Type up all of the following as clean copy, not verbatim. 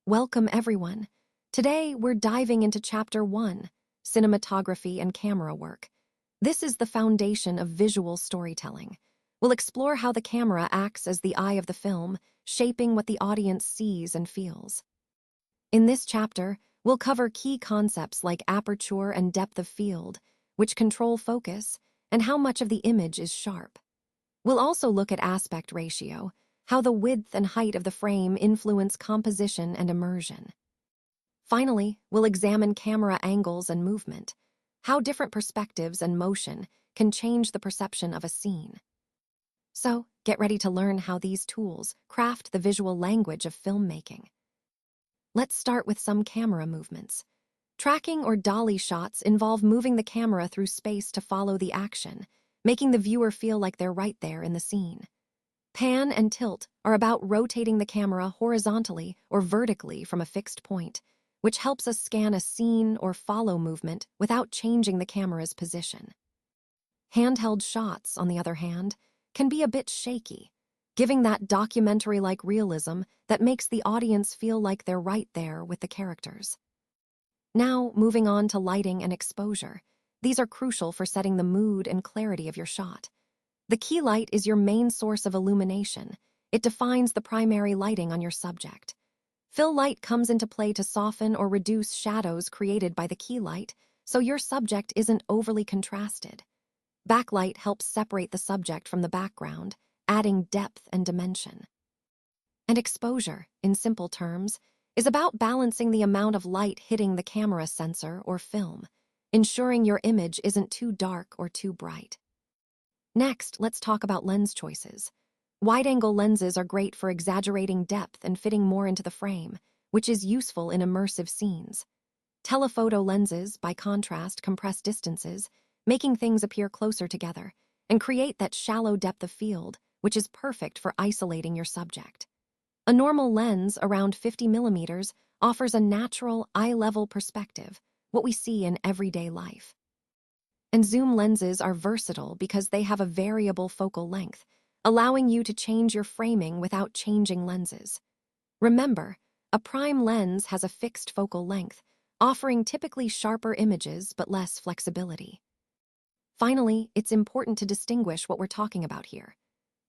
Welcome, everyone. Today, we're diving into Chapter 1, Cinematography and Camera Work. This is the foundation of visual storytelling. We'll explore how the camera acts as the eye of the film, shaping what the audience sees and feels. In this chapter, we'll cover key concepts like aperture and depth of field, which control focus, and how much of the image is sharp. We'll also look at aspect ratio, how the width and height of the frame influence composition and immersion. Finally, we'll examine camera angles and movement, how different perspectives and motion can change the perception of a scene. So, get ready to learn how these tools craft the visual language of filmmaking. Let's start with some camera movements. Tracking or dolly shots involve moving the camera through space to follow the action, making the viewer feel like they're right there in the scene. Pan and tilt are about rotating the camera horizontally or vertically from a fixed point, which helps us scan a scene or follow movement without changing the camera's position. Handheld shots, on the other hand, can be a bit shaky, giving that documentary-like realism that makes the audience feel like they're right there with the characters. Now, moving on to lighting and exposure. These are crucial for setting the mood and clarity of your shot. The key light is your main source of illumination. It defines the primary lighting on your subject. Fill light comes into play to soften or reduce shadows created by the key light, so your subject isn't overly contrasted. Backlight helps separate the subject from the background, adding depth and dimension. And exposure, in simple terms, is about balancing the amount of light hitting the camera sensor or film, ensuring your image isn't too dark or too bright. Next, let's talk about lens choices. Wide-angle lenses are great for exaggerating depth and fitting more into the frame, which is useful in immersive scenes. Telephoto lenses, by contrast, compress distances, making things appear closer together, and create that shallow depth of field, which is perfect for isolating your subject. A normal lens, around 50 millimeters, offers a natural, eye-level perspective, what we see in everyday life. And zoom lenses are versatile because they have a variable focal length, allowing you to change your framing without changing lenses. Remember, a prime lens has a fixed focal length, offering typically sharper images but less flexibility. Finally, it's important to distinguish what we're talking about here.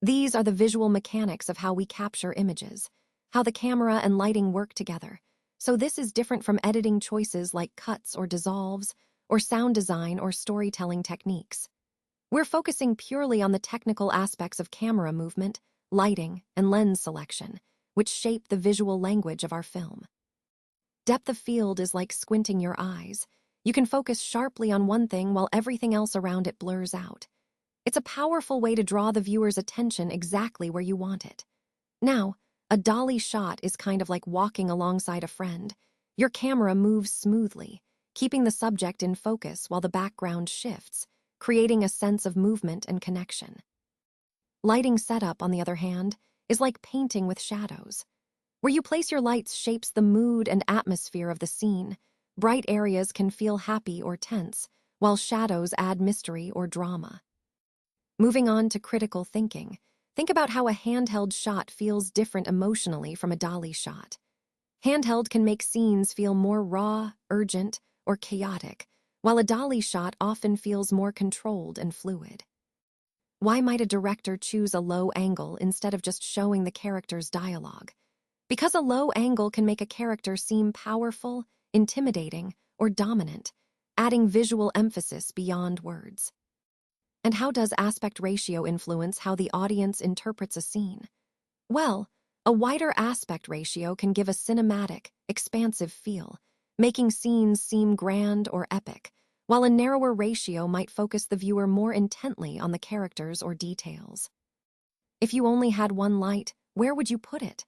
These are the visual mechanics of how we capture images, how the camera and lighting work together. So this is different from editing choices like cuts or dissolves, or sound design or storytelling techniques. We're focusing purely on the technical aspects of camera movement, lighting, and lens selection, which shape the visual language of our film. Depth of field is like squinting your eyes. You can focus sharply on one thing while everything else around it blurs out. It's a powerful way to draw the viewer's attention exactly where you want it. Now, a dolly shot is kind of like walking alongside a friend. Your camera moves smoothly, keeping the subject in focus while the background shifts, creating a sense of movement and connection. Lighting setup, on the other hand, is like painting with shadows. Where you place your lights shapes the mood and atmosphere of the scene. Bright areas can feel happy or tense, while shadows add mystery or drama. Moving on to critical thinking, think about how a handheld shot feels different emotionally from a dolly shot. Handheld can make scenes feel more raw, urgent, or chaotic, while a dolly shot often feels more controlled and fluid. Why might a director choose a low angle instead of just showing the character's dialogue? Because a low angle can make a character seem powerful, intimidating, or dominant, adding visual emphasis beyond words. And how does aspect ratio influence how the audience interprets a scene? Well, a wider aspect ratio can give a cinematic, expansive feel, making scenes seem grand or epic, while a narrower ratio might focus the viewer more intently on the characters or details. If you only had one light, where would you put it?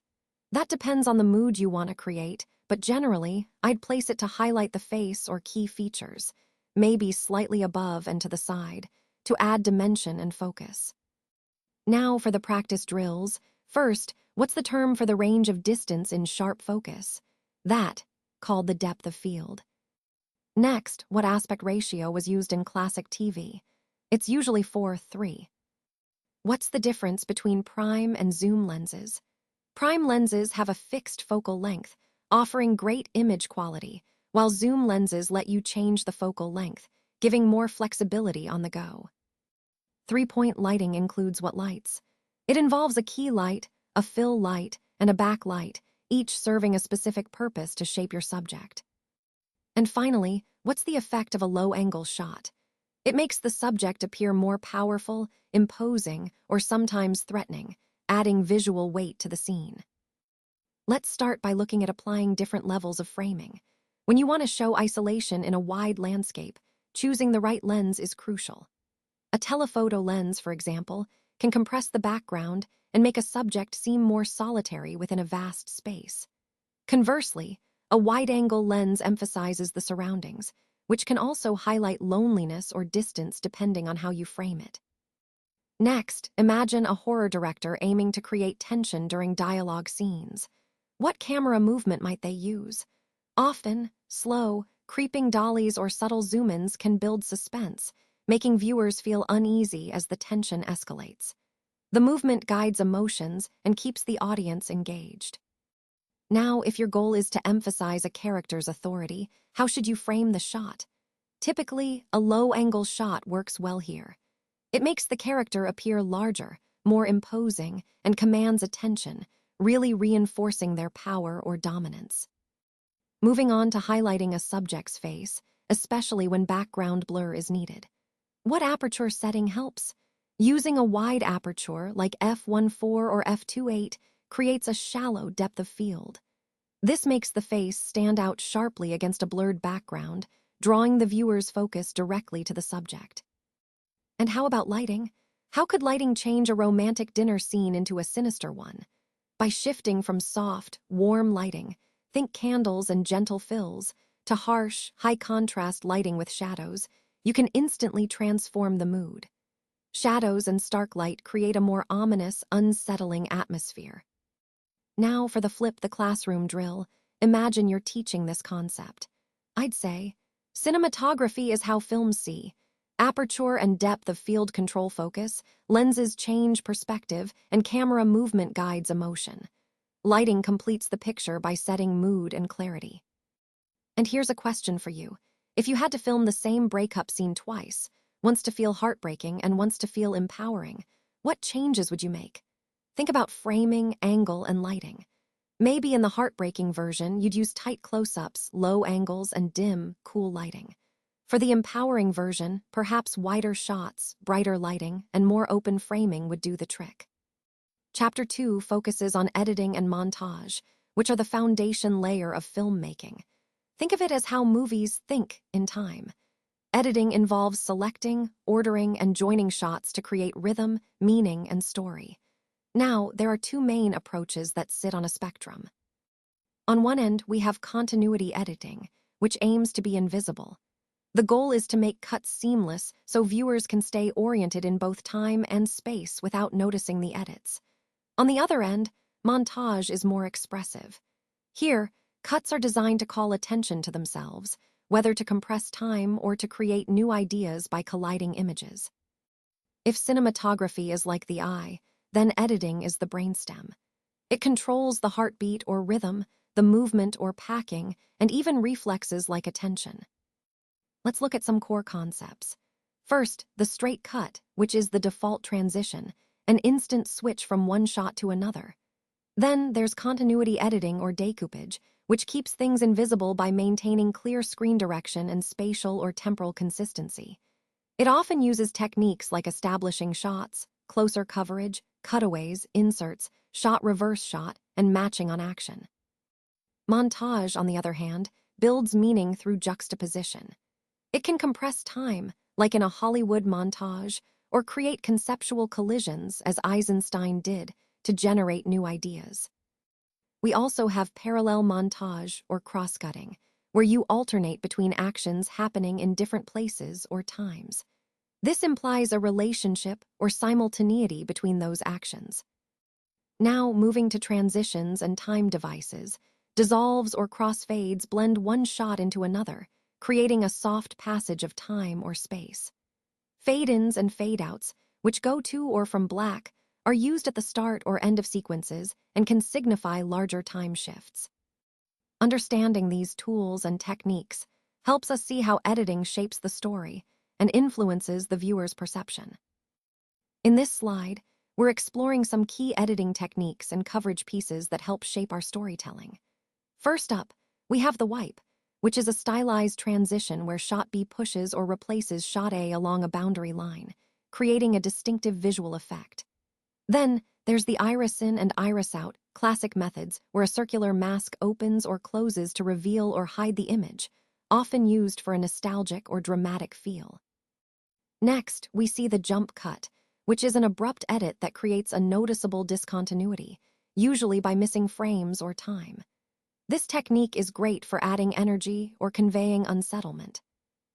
That depends on the mood you want to create, but generally, I'd place it to highlight the face or key features, maybe slightly above and to the side, to add dimension and focus. Now for the practice drills. First, what's the term for the range of distance in sharp focus? That, called the depth of field. Next, what aspect ratio was used in classic TV? It's usually 4:3. What's the difference between prime and zoom lenses? Prime lenses have a fixed focal length, offering great image quality, while zoom lenses let you change the focal length, giving more flexibility on the go. Three-point lighting includes what lights. It involves a key light, a fill light, and a backlight, each serving a specific purpose to shape your subject. And finally, what's the effect of a low-angle shot? It makes the subject appear more powerful, imposing, or sometimes threatening, adding visual weight to the scene. Let's start by looking at applying different levels of framing. When you want to show isolation in a wide landscape, choosing the right lens is crucial. A telephoto lens, for example, can compress the background and make a subject seem more solitary within a vast space. Conversely, a wide-angle lens emphasizes the surroundings, which can also highlight loneliness or distance depending on how you frame it. Next, imagine a horror director aiming to create tension during dialogue scenes. What camera movement might they use? Often, slow, creeping dollies or subtle zoom-ins can build suspense, making viewers feel uneasy as the tension escalates. The movement guides emotions and keeps the audience engaged. Now, if your goal is to emphasize a character's authority, how should you frame the shot? Typically, a low-angle shot works well here. It makes the character appear larger, more imposing, and commands attention, really reinforcing their power or dominance. Moving on to highlighting a subject's face, especially when background blur is needed. What aperture setting helps? Using a wide aperture like f1.4 or f2.8 creates a shallow depth of field. This makes the face stand out sharply against a blurred background, drawing the viewer's focus directly to the subject. And how about lighting? How could lighting change a romantic dinner scene into a sinister one? By shifting from soft, warm lighting, think candles and gentle fills, to harsh, high-contrast lighting with shadows, you can instantly transform the mood. Shadows and stark light create a more ominous, unsettling atmosphere. Now for the flip the classroom drill, imagine you're teaching this concept. I'd say, cinematography is how films see. Aperture and depth of field control focus, lenses change perspective, and camera movement guides emotion. Lighting completes the picture by setting mood and clarity. And here's a question for you. If you had to film the same breakup scene twice, once to feel heartbreaking and once to feel empowering, what changes would you make? Think about framing, angle, and lighting. Maybe in the heartbreaking version, you'd use tight close-ups, low angles, and dim, cool lighting. For the empowering version, perhaps wider shots, brighter lighting, and more open framing would do the trick. Chapter 2 focuses on editing and montage, which are the foundation layer of filmmaking. Think of it as how movies think in time. Editing involves selecting, ordering, and joining shots to create rhythm, meaning, and story. Now, there are two main approaches that sit on a spectrum. On one end, we have continuity editing, which aims to be invisible. The goal is to make cuts seamless so viewers can stay oriented in both time and space without noticing the edits. On the other end, montage is more expressive. Here, cuts are designed to call attention to themselves, whether to compress time or to create new ideas by colliding images. If cinematography is like the eye, then editing is the brainstem. It controls the heartbeat or rhythm, the movement or packing, and even reflexes like attention. Let's look at some core concepts. First, the straight cut, which is the default transition, an instant switch from one shot to another. Then there's continuity editing or decoupage, which keeps things invisible by maintaining clear screen direction and spatial or temporal consistency. It often uses techniques like establishing shots, closer coverage, cutaways, inserts, shot reverse shot, and matching on action. Montage, on the other hand, builds meaning through juxtaposition. It can compress time, like in a Hollywood montage, or create conceptual collisions, as Eisenstein did, to generate new ideas. We also have parallel montage, or cross-cutting, where you alternate between actions happening in different places or times. This implies a relationship or simultaneity between those actions. Now, moving to transitions and time devices, dissolves or crossfades blend one shot into another, creating a soft passage of time or space. Fade-ins and fade-outs, which go to or from black, are used at the start or end of sequences and can signify larger time shifts. Understanding these tools and techniques helps us see how editing shapes the story and influences the viewer's perception. In this slide, we're exploring some key editing techniques and coverage pieces that help shape our storytelling. First up, we have the wipe, which is a stylized transition where shot B pushes or replaces shot A along a boundary line, creating a distinctive visual effect. Then, there's the iris in and iris out, classic methods where a circular mask opens or closes to reveal or hide the image, often used for a nostalgic or dramatic feel. Next, we see the jump cut, which is an abrupt edit that creates a noticeable discontinuity, usually by missing frames or time. This technique is great for adding energy or conveying unsettlement.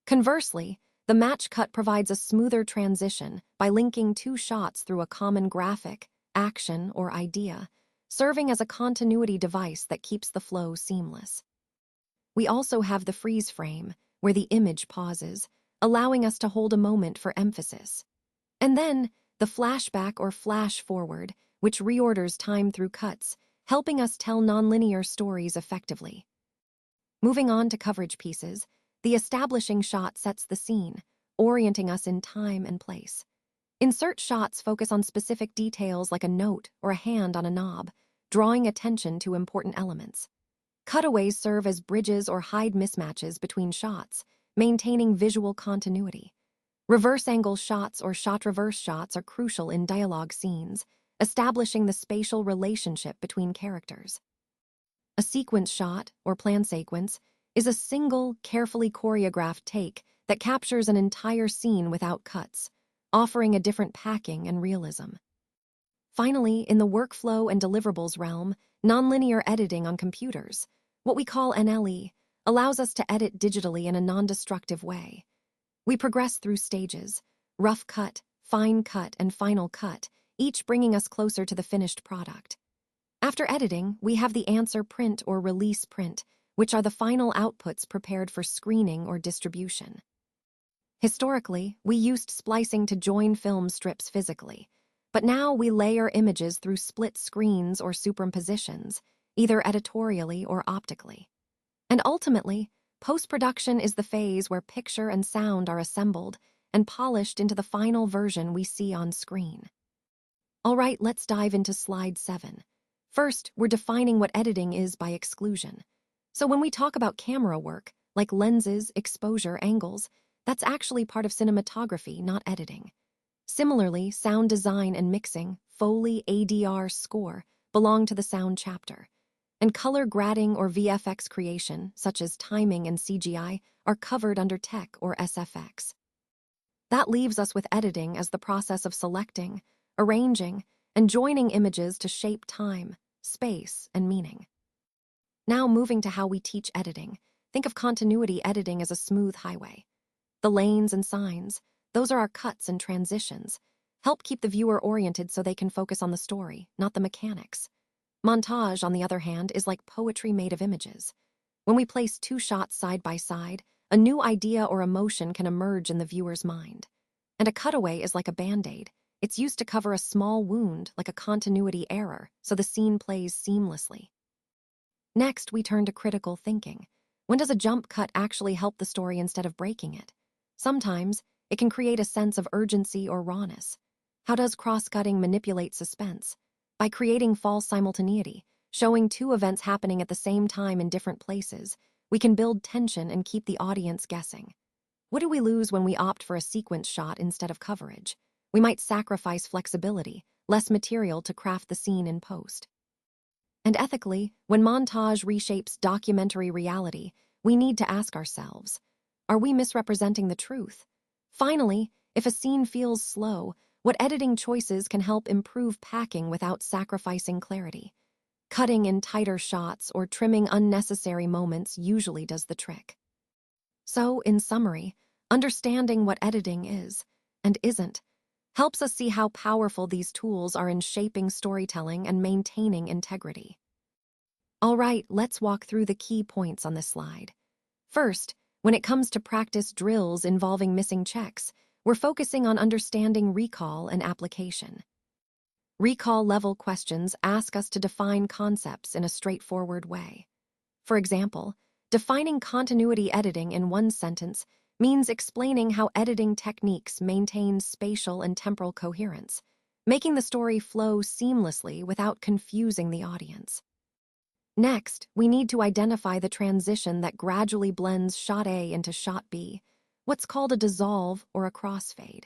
Conversely, the match cut provides a smoother transition by linking two shots through a common graphic, action, or idea, serving as a continuity device that keeps the flow seamless. We also have the freeze frame, where the image pauses, allowing us to hold a moment for emphasis. And then, the flashback or flash forward, which reorders time through cuts, helping us tell nonlinear stories effectively. Moving on to coverage pieces, the establishing shot sets the scene, orienting us in time and place. Insert shots focus on specific details like a note or a hand on a knob, drawing attention to important elements. Cutaways serve as bridges or hide mismatches between shots, maintaining visual continuity. Reverse angle shots or shot reverse shots are crucial in dialogue scenes, establishing the spatial relationship between characters. A sequence shot, or plan sequence, is a single, carefully choreographed take that captures an entire scene without cuts, offering a different packing and realism. Finally, in the workflow and deliverables realm, nonlinear editing on computers, what we call NLE, allows us to edit digitally in a non-destructive way. We progress through stages: rough cut, fine cut, and final cut, each bringing us closer to the finished product. After editing, we have the answer print or release print, which are the final outputs prepared for screening or distribution. Historically, we used splicing to join film strips physically, but now we layer images through split screens or superimpositions, either editorially or optically. And ultimately, post-production is the phase where picture and sound are assembled and polished into the final version we see on screen. All right, let's dive into slide 7. First, we're defining what editing is by exclusion. So when we talk about camera work, like lenses, exposure, angles, that's actually part of cinematography, not editing. Similarly, sound design and mixing, Foley, ADR, score, belong to the sound chapter. And color grading or VFX creation, such as timing and CGI, are covered under tech or SFX. That leaves us with editing as the process of selecting, arranging, and joining images to shape time, space, and meaning. Now moving to how we teach editing, think of continuity editing as a smooth highway. The lanes and signs, those are our cuts and transitions, help keep the viewer oriented so they can focus on the story, not the mechanics. Montage, on the other hand, is like poetry made of images. When we place two shots side by side, a new idea or emotion can emerge in the viewer's mind. And a cutaway is like a band-aid. It's used to cover a small wound, like a continuity error, so the scene plays seamlessly. Next, we turn to critical thinking. When does a jump cut actually help the story instead of breaking it? Sometimes, it can create a sense of urgency or rawness. How does cross-cutting manipulate suspense? By creating false simultaneity, showing two events happening at the same time in different places, we can build tension and keep the audience guessing. What do we lose when we opt for a sequence shot instead of coverage? We might sacrifice flexibility, less material to craft the scene in post. And ethically, when montage reshapes documentary reality, we need to ask ourselves, are we misrepresenting the truth? Finally, if a scene feels slow, what editing choices can help improve packing without sacrificing clarity? Cutting in tighter shots or trimming unnecessary moments usually does the trick. So, in summary, understanding what editing is and isn't helps us see how powerful these tools are in shaping storytelling and maintaining integrity. All right, let's walk through the key points on this slide. First, when it comes to practice drills involving missing checks, we're focusing on understanding recall and application. Recall-level questions ask us to define concepts in a straightforward way. For example, defining continuity editing in one sentence means explaining how editing techniques maintain spatial and temporal coherence, making the story flow seamlessly without confusing the audience. Next, we need to identify the transition that gradually blends shot A into shot B, what's called a dissolve or a crossfade.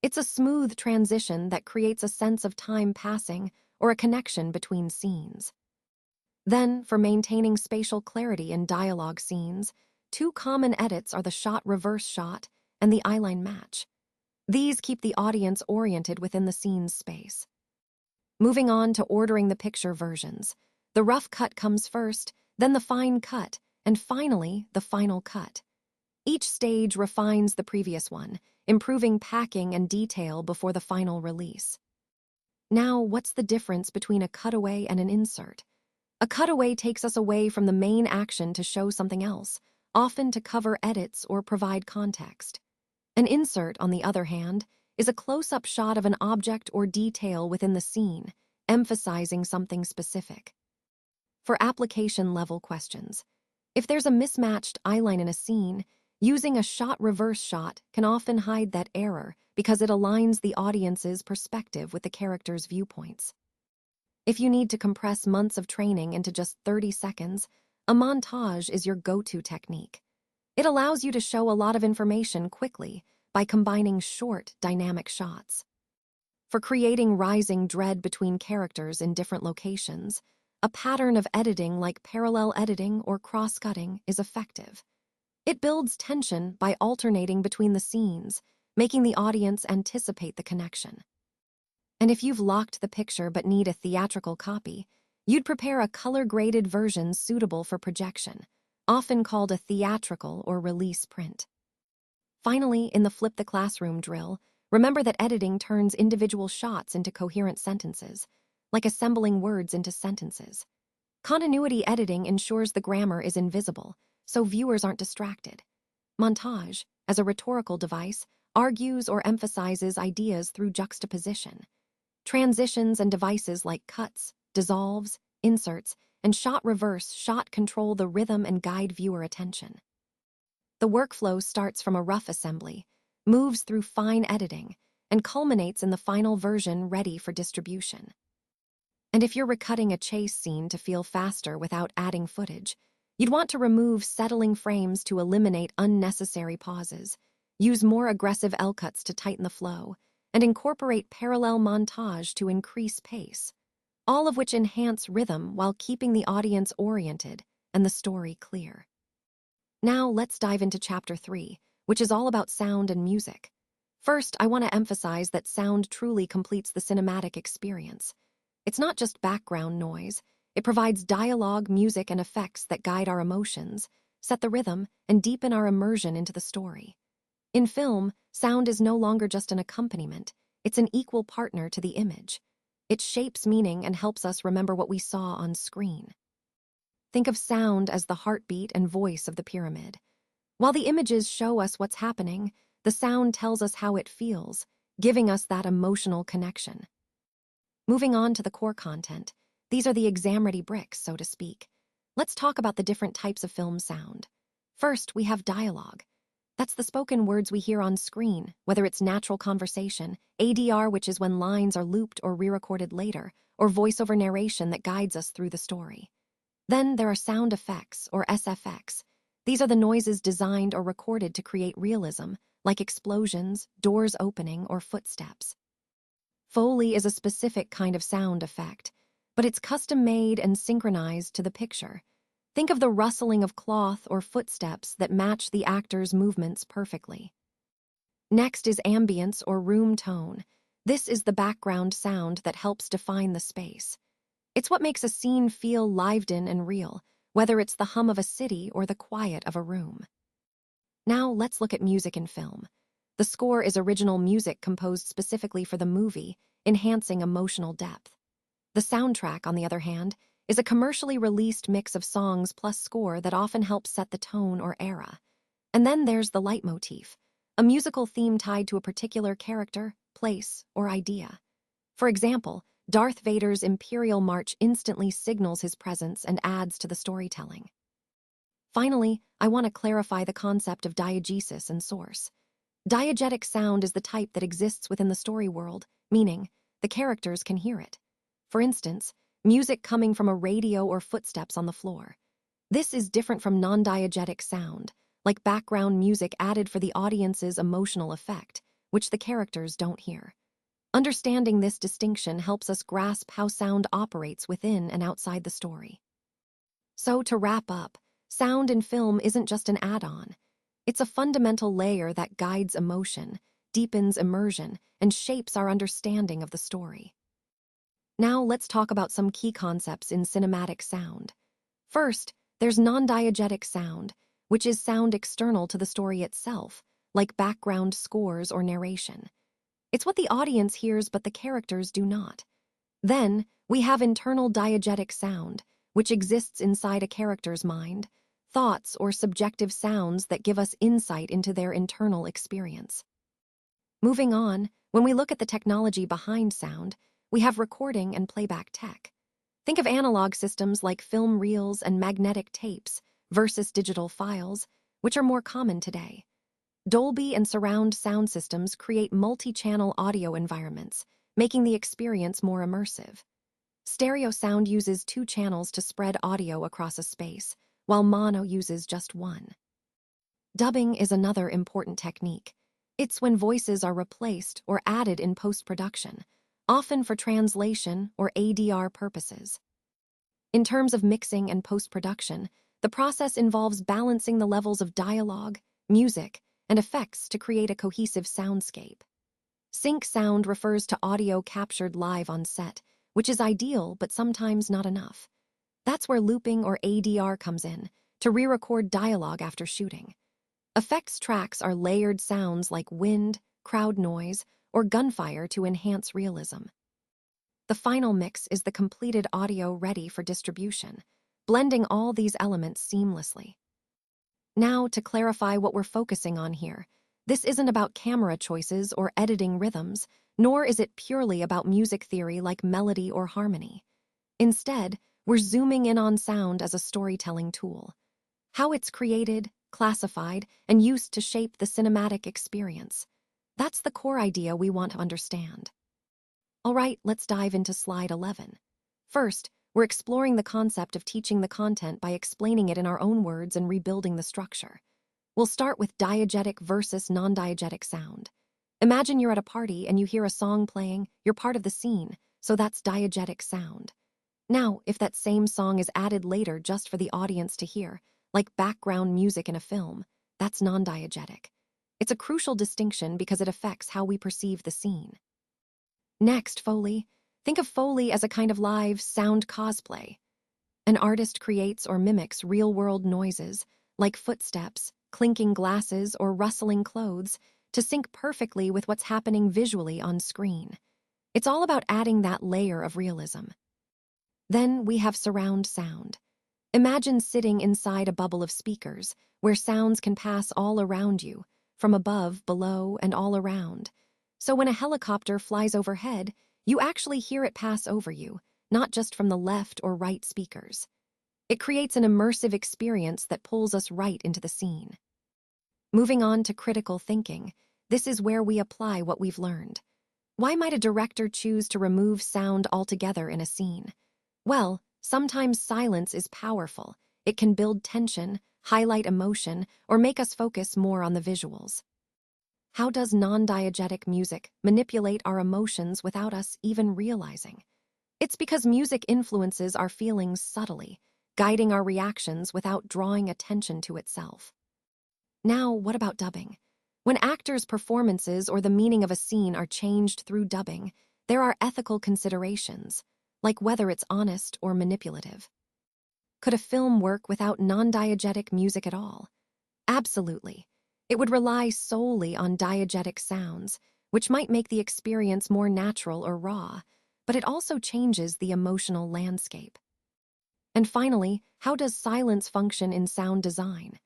It's a smooth transition that creates a sense of time passing or a connection between scenes. Then, for maintaining spatial clarity in dialogue scenes, two common edits are the shot reverse shot and the eyeline match. These keep the audience oriented within the scene's space. Moving on to ordering the picture versions. The rough cut comes first, then the fine cut, and finally, the final cut. Each stage refines the previous one, improving packing and detail before the final release. Now, what's the difference between a cutaway and an insert? A cutaway takes us away from the main action to show something else, often to cover edits or provide context. An insert, on the other hand, is a close-up shot of an object or detail within the scene, emphasizing something specific. For application-level questions, if there's a mismatched eyeline in a scene, using a shot reverse shot can often hide that error because it aligns the audience's perspective with the character's viewpoints. If you need to compress months of training into just 30 seconds, a montage is your go-to technique. It allows you to show a lot of information quickly by combining short, dynamic shots. For creating rising dread between characters in different locations, a pattern of editing like parallel editing or cross-cutting is effective. It builds tension by alternating between the scenes, making the audience anticipate the connection. And if you've locked the picture but need a theatrical copy, you'd prepare a color-graded version suitable for projection, often called a theatrical or release print. Finally, in the Flip the Classroom drill, remember that editing turns individual shots into coherent sentences, like assembling words into sentences. Continuity editing ensures the grammar is invisible, so viewers aren't distracted. Montage, as a rhetorical device, argues or emphasizes ideas through juxtaposition. Transitions and devices like cuts, dissolves, inserts, and shot reverse shot control the rhythm and guide viewer attention. The workflow starts from a rough assembly, moves through fine editing, and culminates in the final version ready for distribution. And if you're recutting a chase scene to feel faster without adding footage, you'd want to remove settling frames to eliminate unnecessary pauses, use more aggressive L-cuts to tighten the flow, and incorporate parallel montage to increase pace, all of which enhance rhythm while keeping the audience oriented and the story clear. Now let's dive into Chapter 3, which is all about sound and music. First, I want to emphasize that sound truly completes the cinematic experience. It's not just background noise. It provides dialogue, music, and effects that guide our emotions, set the rhythm, and deepen our immersion into the story. In film, sound is no longer just an accompaniment. It's an equal partner to the image. It shapes meaning and helps us remember what we saw on screen. Think of sound as the heartbeat and voice of the pyramid. While the images show us what's happening, the sound tells us how it feels, giving us that emotional connection. Moving on to the core content, these are the exam-ready bricks, so to speak. Let's talk about the different types of film sound. First, we have dialogue. That's the spoken words we hear on screen, whether it's natural conversation, ADR, which is when lines are looped or re-recorded later, or voiceover narration that guides us through the story. Then there are sound effects, or SFX. These are the noises designed or recorded to create realism, like explosions, doors opening, or footsteps. Foley is a specific kind of sound effect, but it's custom-made and synchronized to the picture. Think of the rustling of cloth or footsteps that match the actor's movements perfectly. Next is ambience or room tone. This is the background sound that helps define the space. It's what makes a scene feel lived in and real, whether it's the hum of a city or the quiet of a room. Now let's look at music in film. The score is original music composed specifically for the movie, enhancing emotional depth. The soundtrack, on the other hand, is a commercially released mix of songs plus score that often helps set the tone or era. And then there's the leitmotif, a musical theme tied to a particular character, place, or idea. For example, Darth Vader's Imperial March instantly signals his presence and adds to the storytelling. Finally, I want to clarify the concept of diegesis and source. Diegetic sound is the type that exists within the story world, meaning the characters can hear it. For instance, music coming from a radio or footsteps on the floor. This is different from non-diegetic sound, like background music added for the audience's emotional effect, which the characters don't hear. Understanding this distinction helps us grasp how sound operates within and outside the story. So, to wrap up, sound in film isn't just an add-on. It's a fundamental layer that guides emotion, deepens immersion, and shapes our understanding of the story. Now, let's talk about some key concepts in cinematic sound. First, there's non-diegetic sound, which is sound external to the story itself, like background scores or narration. It's what the audience hears but the characters do not. Then, we have internal diegetic sound, which exists inside a character's mind, thoughts or subjective sounds that give us insight into their internal experience. Moving on, when we look at the technology behind sound, we have recording and playback tech. Think of analog systems like film reels and magnetic tapes versus digital files, which are more common today. Dolby and surround sound systems create multi-channel audio environments, making the experience more immersive. Stereo sound uses 2 channels to spread audio across a space, while mono uses just 1. Dubbing is another important technique. It's when voices are replaced or added in post-production, often for translation or ADR purposes. In terms of mixing and post-production, the process involves balancing the levels of dialogue, music, and effects to create a cohesive soundscape. Sync sound refers to audio captured live on set, which is ideal but sometimes not enough. That's where looping or ADR comes in, to re-record dialogue after shooting. Effects tracks are layered sounds like wind, crowd noise, or gunfire to enhance realism. The final mix is the completed audio ready for distribution, blending all these elements seamlessly. Now, to clarify what we're focusing on here, this isn't about camera choices or editing rhythms, nor is it purely about music theory like melody or harmony. Instead, we're zooming in on sound as a storytelling tool. How it's created, classified, and used to shape the cinematic experience. That's the core idea we want to understand. All right, let's dive into slide 11. First, we're exploring the concept of teaching the content by explaining it in our own words and rebuilding the structure. We'll start with diegetic versus non-diegetic sound. Imagine you're at a party and you hear a song playing, you're part of the scene, so that's diegetic sound. Now, if that same song is added later just for the audience to hear, like background music in a film, that's non-diegetic. It's a crucial distinction because it affects how we perceive the scene. Next, Foley. Think of Foley as a kind of live sound cosplay. An artist creates or mimics real-world noises, like footsteps, clinking glasses, or rustling clothes, to sync perfectly with what's happening visually on screen. It's all about adding that layer of realism. Then we have surround sound. Imagine sitting inside a bubble of speakers, where sounds can pass all around you, from above, below, and all around. So when a helicopter flies overhead, you actually hear it pass over you, not just from the left or right speakers. It creates an immersive experience that pulls us right into the scene. Moving on to critical thinking, this is where we apply what we've learned. Why might a director choose to remove sound altogether in a scene? Well, sometimes silence is powerful. It can build tension, highlight emotion, or make us focus more on the visuals. How does non-diegetic music manipulate our emotions without us even realizing? It's because music influences our feelings subtly, guiding our reactions without drawing attention to itself. Now, what about dubbing? When actors' performances or the meaning of a scene are changed through dubbing, there are ethical considerations, like whether it's honest or manipulative. Could a film work without non-diegetic music at all? Absolutely. It would rely solely on diegetic sounds, which might make the experience more natural or raw, but it also changes the emotional landscape. And finally, how does silence function in sound design?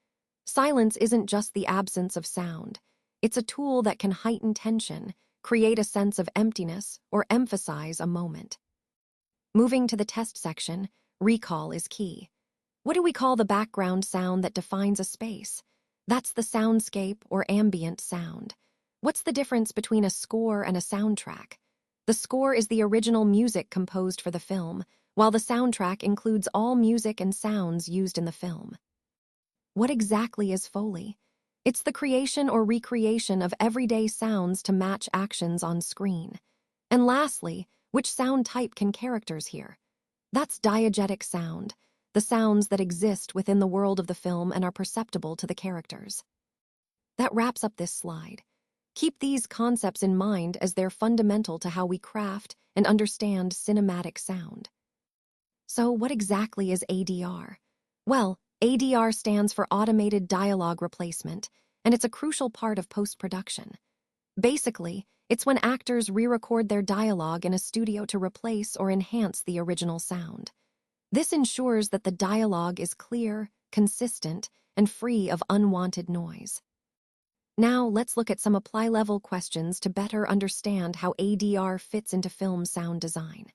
Silence isn't just the absence of sound. It's a tool that can heighten tension, create a sense of emptiness, or emphasize a moment. Moving to the test section, recall is key. What do we call the background sound that defines a space? That's the soundscape or ambient sound. What's the difference between a score and a soundtrack? The score is the original music composed for the film, while the soundtrack includes all music and sounds used in the film. What exactly is Foley? It's the creation or recreation of everyday sounds to match actions on screen. And lastly, which sound type can characters hear? That's diegetic sound, the sounds that exist within the world of the film and are perceptible to the characters. That wraps up this slide. Keep these concepts in mind as they're fundamental to how we craft and understand cinematic sound. So, what exactly is ADR? Well, ADR stands for Automated Dialogue Replacement, and it's a crucial part of post-production. Basically, it's when actors re-record their dialogue in a studio to replace or enhance the original sound. This ensures that the dialogue is clear, consistent, and free of unwanted noise. Now, let's look at some apply-level questions to better understand how ADR fits into film sound design.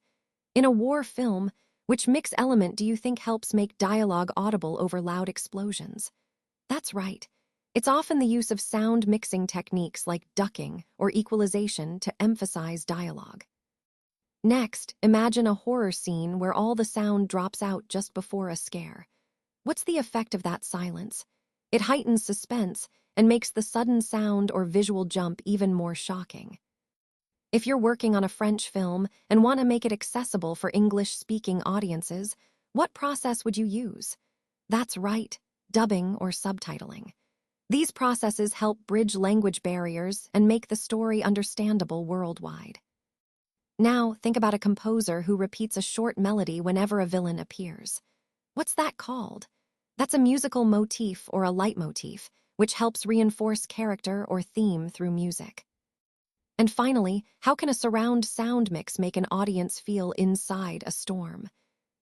In a war film, which mix element do you think helps make dialogue audible over loud explosions? That's right. It's often the use of sound mixing techniques like ducking or equalization to emphasize dialogue. Next, imagine a horror scene where all the sound drops out just before a scare. What's the effect of that silence? It heightens suspense and makes the sudden sound or visual jump even more shocking. If you're working on a French film and want to make it accessible for English-speaking audiences, what process would you use? That's right, dubbing or subtitling. These processes help bridge language barriers and make the story understandable worldwide. Now, think about a composer who repeats a short melody whenever a villain appears. What's that called? That's a musical motif or a leitmotif, which helps reinforce character or theme through music. And finally, how can a surround sound mix make an audience feel inside a storm?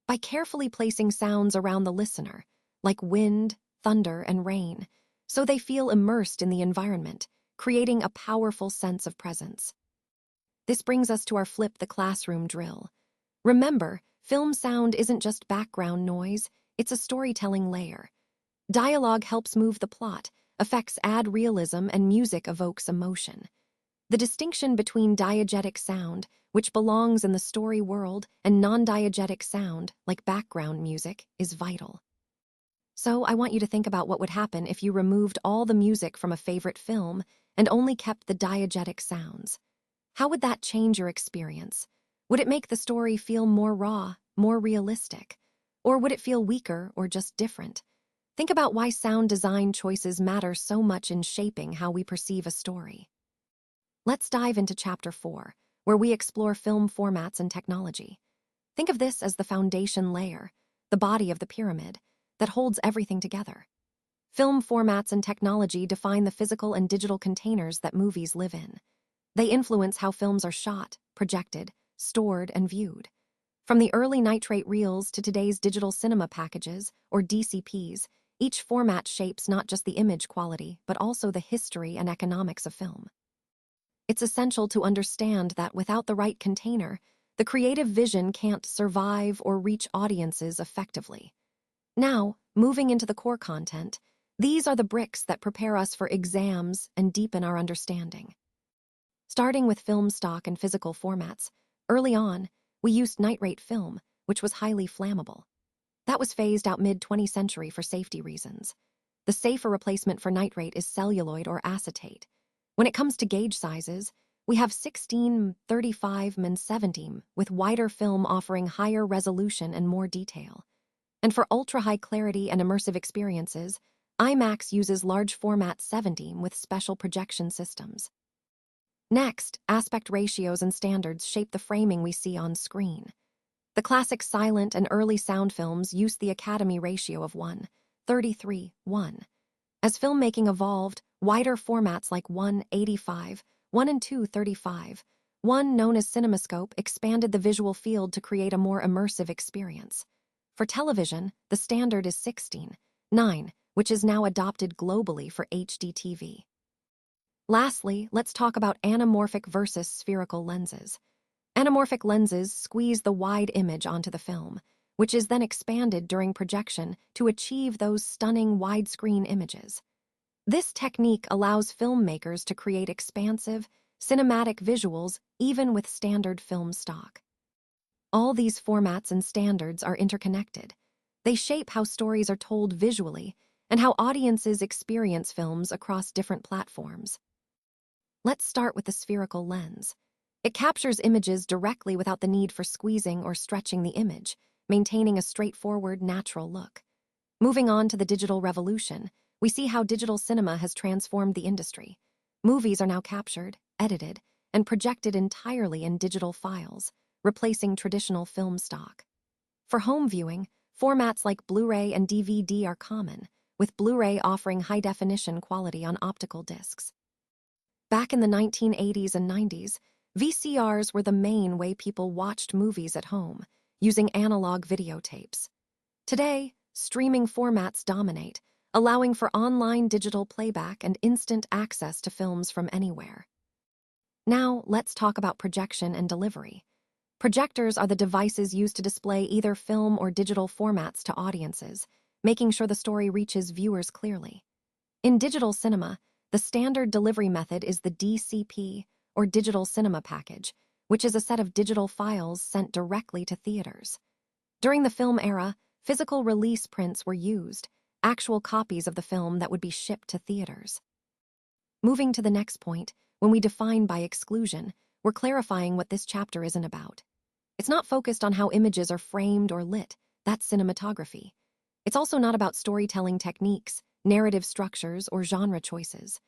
By carefully placing sounds around the listener, like wind, thunder, and rain, so they feel immersed in the environment, creating a powerful sense of presence. This brings us to our Flip the Classroom drill. Remember, film sound isn't just background noise, it's a storytelling layer. Dialogue helps move the plot, effects add realism, and music evokes emotion. The distinction between diegetic sound, which belongs in the story world, and non-diegetic sound, like background music, is vital. So I want you to think about what would happen if you removed all the music from a favorite film and only kept the diegetic sounds. How would that change your experience? Would it make the story feel more raw, more realistic? Or would it feel weaker or just different? Think about why sound design choices matter so much in shaping how we perceive a story. Let's dive into Chapter 4, where we explore film formats and technology. Think of this as the foundation layer, the body of the pyramid, that holds everything together. Film formats and technology define the physical and digital containers that movies live in. They influence how films are shot, projected, stored, and viewed. From the early nitrate reels to today's digital cinema packages, or DCPs, each format shapes not just the image quality, but also the history and economics of film. It's essential to understand that without the right container, the creative vision can't survive or reach audiences effectively. Now, moving into the core content, these are the bricks that prepare us for exams and deepen our understanding. Starting with film stock and physical formats, early on, we used nitrate film, which was highly flammable. That was phased out mid-20th century for safety reasons. The safer replacement for nitrate is celluloid or acetate. When it comes to gauge sizes, we have 16, 35, and 70, with wider film offering higher resolution and more detail. And for ultra-high clarity and immersive experiences, IMAX uses large format 70 with special projection systems. Next, aspect ratios and standards shape the framing we see on screen. The classic silent and early sound films used the Academy ratio of 1:33:1. As filmmaking evolved, wider formats like 1:85, 1 and 2:35, 1 known as CinemaScope expanded the visual field to create a more immersive experience. For television, the standard is 16:9, which is now adopted globally for HD TV. Lastly, let's talk about anamorphic versus spherical lenses. Anamorphic lenses squeeze the wide image onto the film, which is then expanded during projection to achieve those stunning widescreen images. This technique allows filmmakers to create expansive, cinematic visuals even with standard film stock. All these formats and standards are interconnected. They shape how stories are told visually and how audiences experience films across different platforms. Let's start with the spherical lens. It captures images directly without the need for squeezing or stretching the image, maintaining a straightforward, natural look. Moving on to the digital revolution, we see how digital cinema has transformed the industry. Movies are now captured, edited, and projected entirely in digital files, replacing traditional film stock. For home viewing, formats like Blu-ray and DVD are common, with Blu-ray offering high-definition quality on optical discs. Back in the 1980s and 90s, VCRs were the main way people watched movies at home, using analog videotapes. Today, streaming formats dominate, allowing for online digital playback and instant access to films from anywhere. Now, let's talk about projection and delivery. Projectors are the devices used to display either film or digital formats to audiences, making sure the story reaches viewers clearly. In digital cinema, the standard delivery method is the DCP, or Digital Cinema Package, which is a set of digital files sent directly to theaters. During the film era, physical release prints were used, actual copies of the film that would be shipped to theaters. Moving to the next point, when we define by exclusion, we're clarifying what this chapter isn't about. It's not focused on how images are framed or lit, that's cinematography. It's also not about storytelling techniques, narrative structures, or genre choices.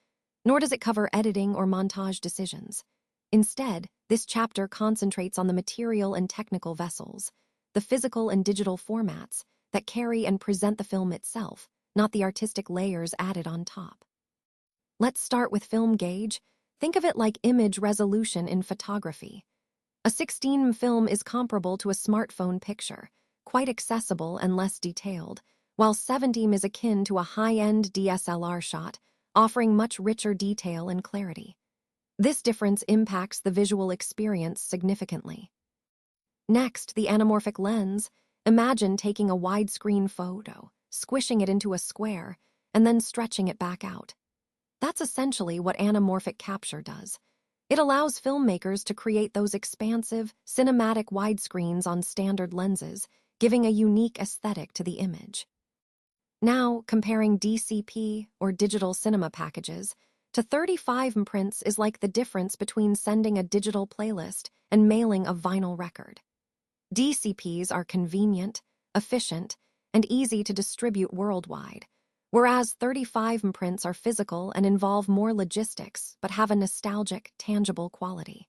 Nor does it cover editing or montage decisions. Instead, this chapter concentrates on the material and technical vessels, the physical and digital formats that carry and present the film itself, not the artistic layers added on top. Let's start with film gauge. Think of it like image resolution in photography. A 16mm film is comparable to a smartphone picture, quite accessible and less detailed, while 70mm is akin to a high-end DSLR shot, offering much richer detail and clarity. This difference impacts the visual experience significantly. Next, the anamorphic lens. Imagine taking a widescreen photo, squishing it into a square, and then stretching it back out. That's essentially what anamorphic capture does. It allows filmmakers to create those expansive, cinematic widescreens on standard lenses, giving a unique aesthetic to the image. Now, comparing DCP, or digital cinema packages, to 35mm prints is like the difference between sending a digital playlist and mailing a vinyl record. DCPs are convenient, efficient, and easy to distribute worldwide, whereas 35mm prints are physical and involve more logistics but have a nostalgic, tangible quality.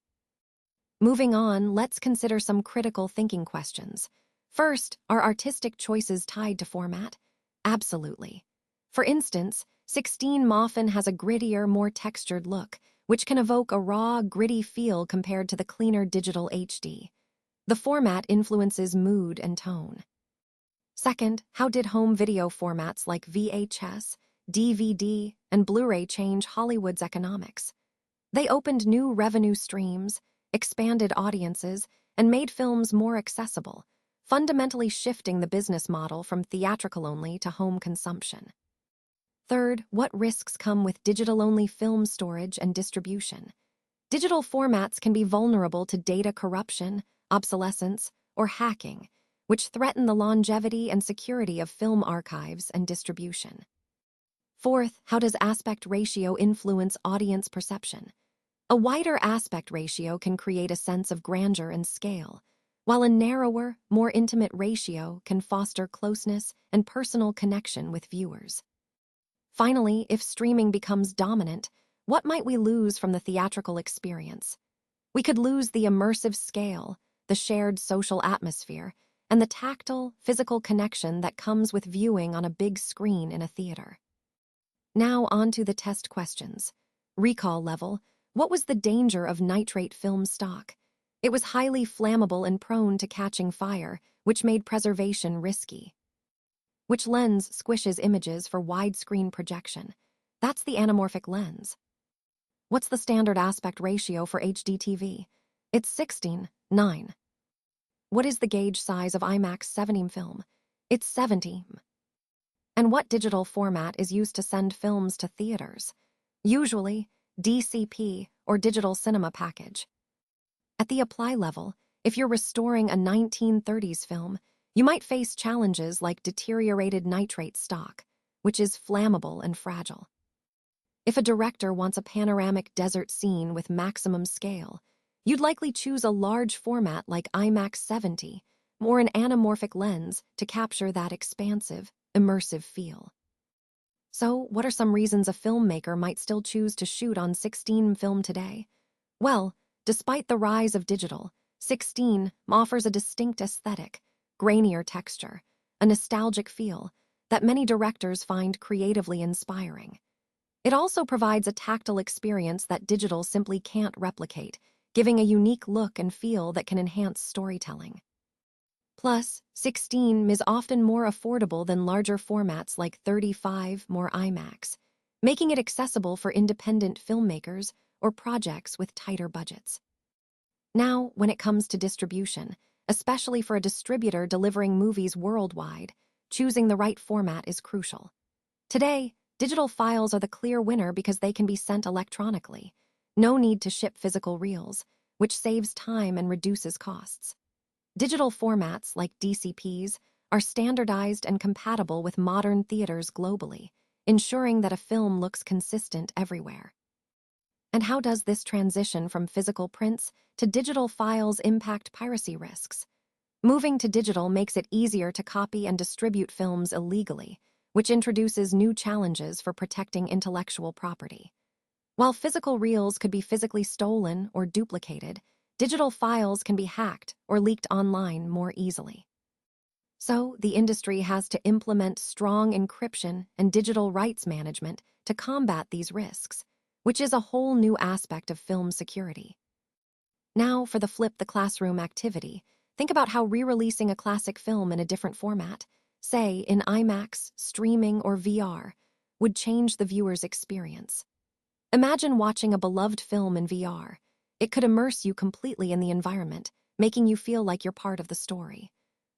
Moving on, let's consider some critical thinking questions. First, are artistic choices tied to format? Absolutely. For instance, 16mm often has a grittier, more textured look, which can evoke a raw, gritty feel compared to the cleaner digital HD. The format influences mood and tone. Second, how did home video formats like VHS, DVD, and Blu-ray change Hollywood's economics? They opened new revenue streams, expanded audiences, and made films more accessible, fundamentally shifting the business model from theatrical-only to home consumption. Third, what risks come with digital-only film storage and distribution? Digital formats can be vulnerable to data corruption, obsolescence, or hacking, which threaten the longevity and security of film archives and distribution. Fourth, how does aspect ratio influence audience perception? A wider aspect ratio can create a sense of grandeur and scale, while a narrower, more intimate ratio can foster closeness and personal connection with viewers. Finally, if streaming becomes dominant, what might we lose from the theatrical experience? We could lose the immersive scale, the shared social atmosphere, and the tactile, physical connection that comes with viewing on a big screen in a theater. Now on to the test questions. Recall level. What was the danger of nitrate film stock? It was highly flammable and prone to catching fire, which made preservation risky. Which lens squishes images for widescreen projection? That's the anamorphic lens. What's the standard aspect ratio for HD TV? It's 16:9. What is the gauge size of IMAX 70 film? It's 70. And what digital format is used to send films to theaters? Usually, DCP or digital cinema package. At the apply level, if you're restoring a 1930s film, you might face challenges like deteriorated nitrate stock, which is flammable and fragile. If a director wants a panoramic desert scene with maximum scale, you'd likely choose a large format like IMAX 70 or an anamorphic lens to capture that expansive, immersive feel. So, what are some reasons a filmmaker might still choose to shoot on 16 film today? Well, despite the rise of digital, 16 offers a distinct aesthetic, grainier texture, a nostalgic feel that many directors find creatively inspiring. It also provides a tactile experience that digital simply can't replicate, giving a unique look and feel that can enhance storytelling. Plus, 16 is often more affordable than larger formats like 35 more IMAX, making it accessible for independent filmmakers or projects with tighter budgets. Now, when it comes to distribution, especially for a distributor delivering movies worldwide, choosing the right format is crucial. Today, digital files are the clear winner because they can be sent electronically. No need to ship physical reels, which saves time and reduces costs. Digital formats, like DCPs, are standardized and compatible with modern theaters globally, ensuring that a film looks consistent everywhere. And how does this transition from physical prints to digital files impact piracy risks? Moving to digital makes it easier to copy and distribute films illegally, which introduces new challenges for protecting intellectual property. While physical reels could be physically stolen or duplicated, digital files can be hacked or leaked online more easily. So, the industry has to implement strong encryption and digital rights management to combat these risks, which is a whole new aspect of film security. Now, for the flip the classroom activity, think about how re-releasing a classic film in a different format, say in IMAX, streaming, or VR, would change the viewer's experience. Imagine watching a beloved film in VR. It could immerse you completely in the environment, making you feel like you're part of the story.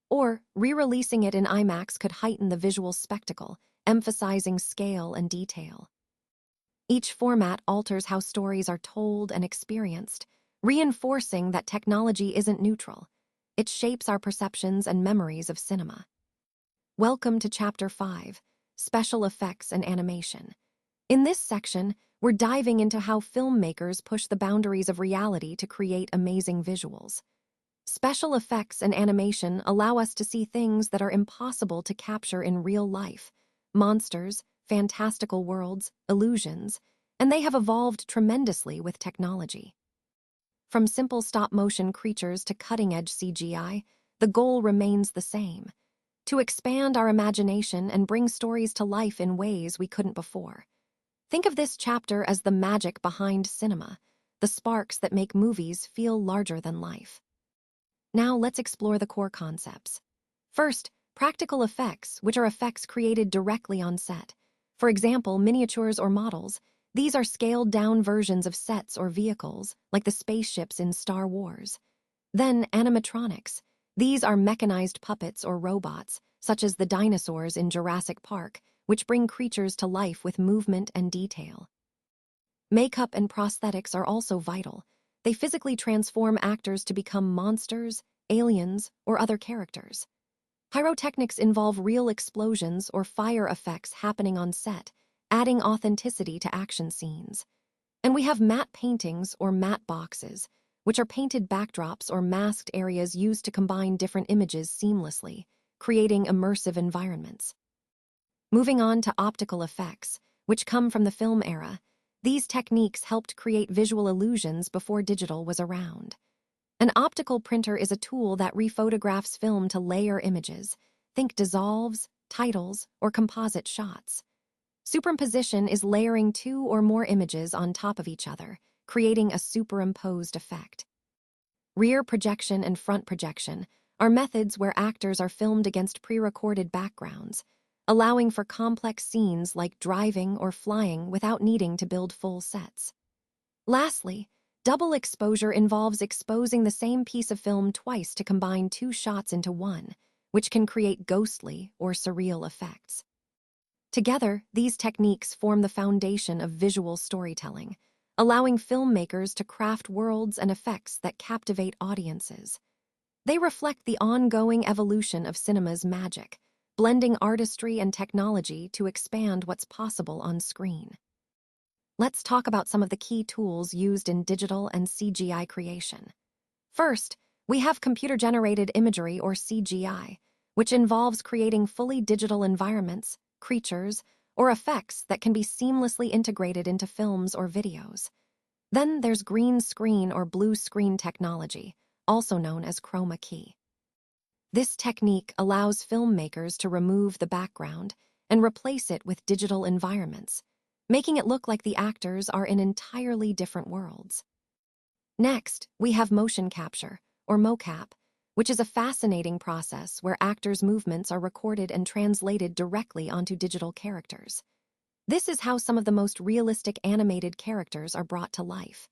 Or, re-releasing it in IMAX could heighten the visual spectacle, emphasizing scale and detail. Each format alters how stories are told and experienced, reinforcing that technology isn't neutral. It shapes our perceptions and memories of cinema. Welcome to Chapter 5, Special Effects and Animation. In this section, we're diving into how filmmakers push the boundaries of reality to create amazing visuals. Special effects and animation allow us to see things that are impossible to capture in real life: monsters, fantastical worlds, illusions, and they have evolved tremendously with technology. From simple stop-motion creatures to cutting-edge CGI, the goal remains the same: to expand our imagination and bring stories to life in ways we couldn't before. Think of this chapter as the magic behind cinema, the sparks that make movies feel larger than life. Now let's explore the core concepts. First, practical effects, which are effects created directly on set. For example, miniatures or models. These are scaled-down versions of sets or vehicles, like the spaceships in Star Wars. Then, animatronics. These are mechanized puppets or robots, such as the dinosaurs in Jurassic Park, which bring creatures to life with movement and detail. Makeup and prosthetics are also vital. They physically transform actors to become monsters, aliens, or other characters. Pyrotechnics involve real explosions or fire effects happening on set, adding authenticity to action scenes. And we have matte paintings or matte boxes, which are painted backdrops or masked areas used to combine different images seamlessly, creating immersive environments. Moving on to optical effects, which come from the film era, these techniques helped create visual illusions before digital was around. An optical printer is a tool that rephotographs film to layer images. Think dissolves, titles, or composite shots. Superimposition is layering two or more images on top of each other, creating a superimposed effect. Rear projection and front projection are methods where actors are filmed against pre-recorded backgrounds, allowing for complex scenes like driving or flying without needing to build full sets. Lastly, Double exposure involves exposing the same piece of film twice to combine two shots into one, which can create ghostly or surreal effects. Together, these techniques form the foundation of visual storytelling, allowing filmmakers to craft worlds and effects that captivate audiences. They reflect the ongoing evolution of cinema's magic, blending artistry and technology to expand what's possible on screen. Let's talk about some of the key tools used in digital and CGI creation. First, we have computer-generated imagery or CGI, which involves creating fully digital environments, creatures, or effects that can be seamlessly integrated into films or videos. Then there's green screen or blue screen technology, also known as chroma key. This technique allows filmmakers to remove the background and replace it with digital environments, making it look like the actors are in entirely different worlds. Next, we have motion capture, or mocap, which is a fascinating process where actors' movements are recorded and translated directly onto digital characters. This is how some of the most realistic animated characters are brought to life.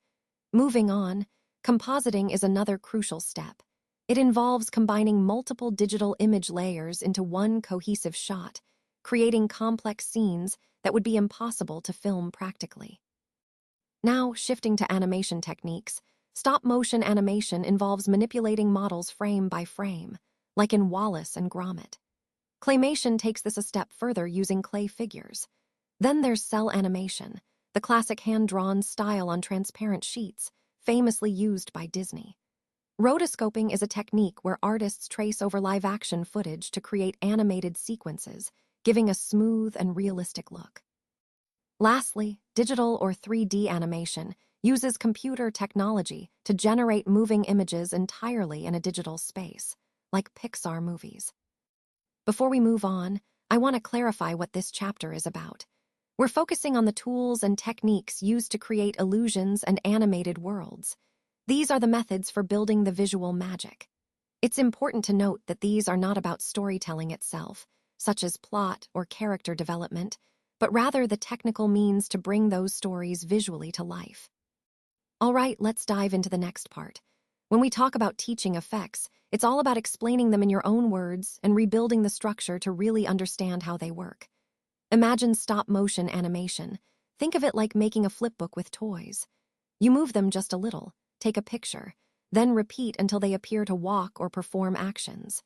Moving on, compositing is another crucial step. It involves combining multiple digital image layers into one cohesive shot, creating complex scenes that would be impossible to film practically. Now, shifting to animation techniques, stop-motion animation involves manipulating models frame by frame, like in Wallace and Gromit. Claymation takes this a step further using clay figures. Then there's cell animation, the classic hand-drawn style on transparent sheets, famously used by Disney. Rotoscoping is a technique where artists trace over live-action footage to create animated sequences, giving a smooth and realistic look. Lastly, digital or 3D animation uses computer technology to generate moving images entirely in a digital space, like Pixar movies. Before we move on, I want to clarify what this chapter is about. We're focusing on the tools and techniques used to create illusions and animated worlds. These are the methods for building the visual magic. It's important to note that these are not about storytelling itself, such as plot or character development, but rather the technical means to bring those stories visually to life. All right, let's dive into the next part. When we talk about teaching effects, it's all about explaining them in your own words and rebuilding the structure to really understand how they work. Imagine stop-motion animation. Think of it like making a flipbook with toys. You move them just a little, take a picture, then repeat until they appear to walk or perform actions.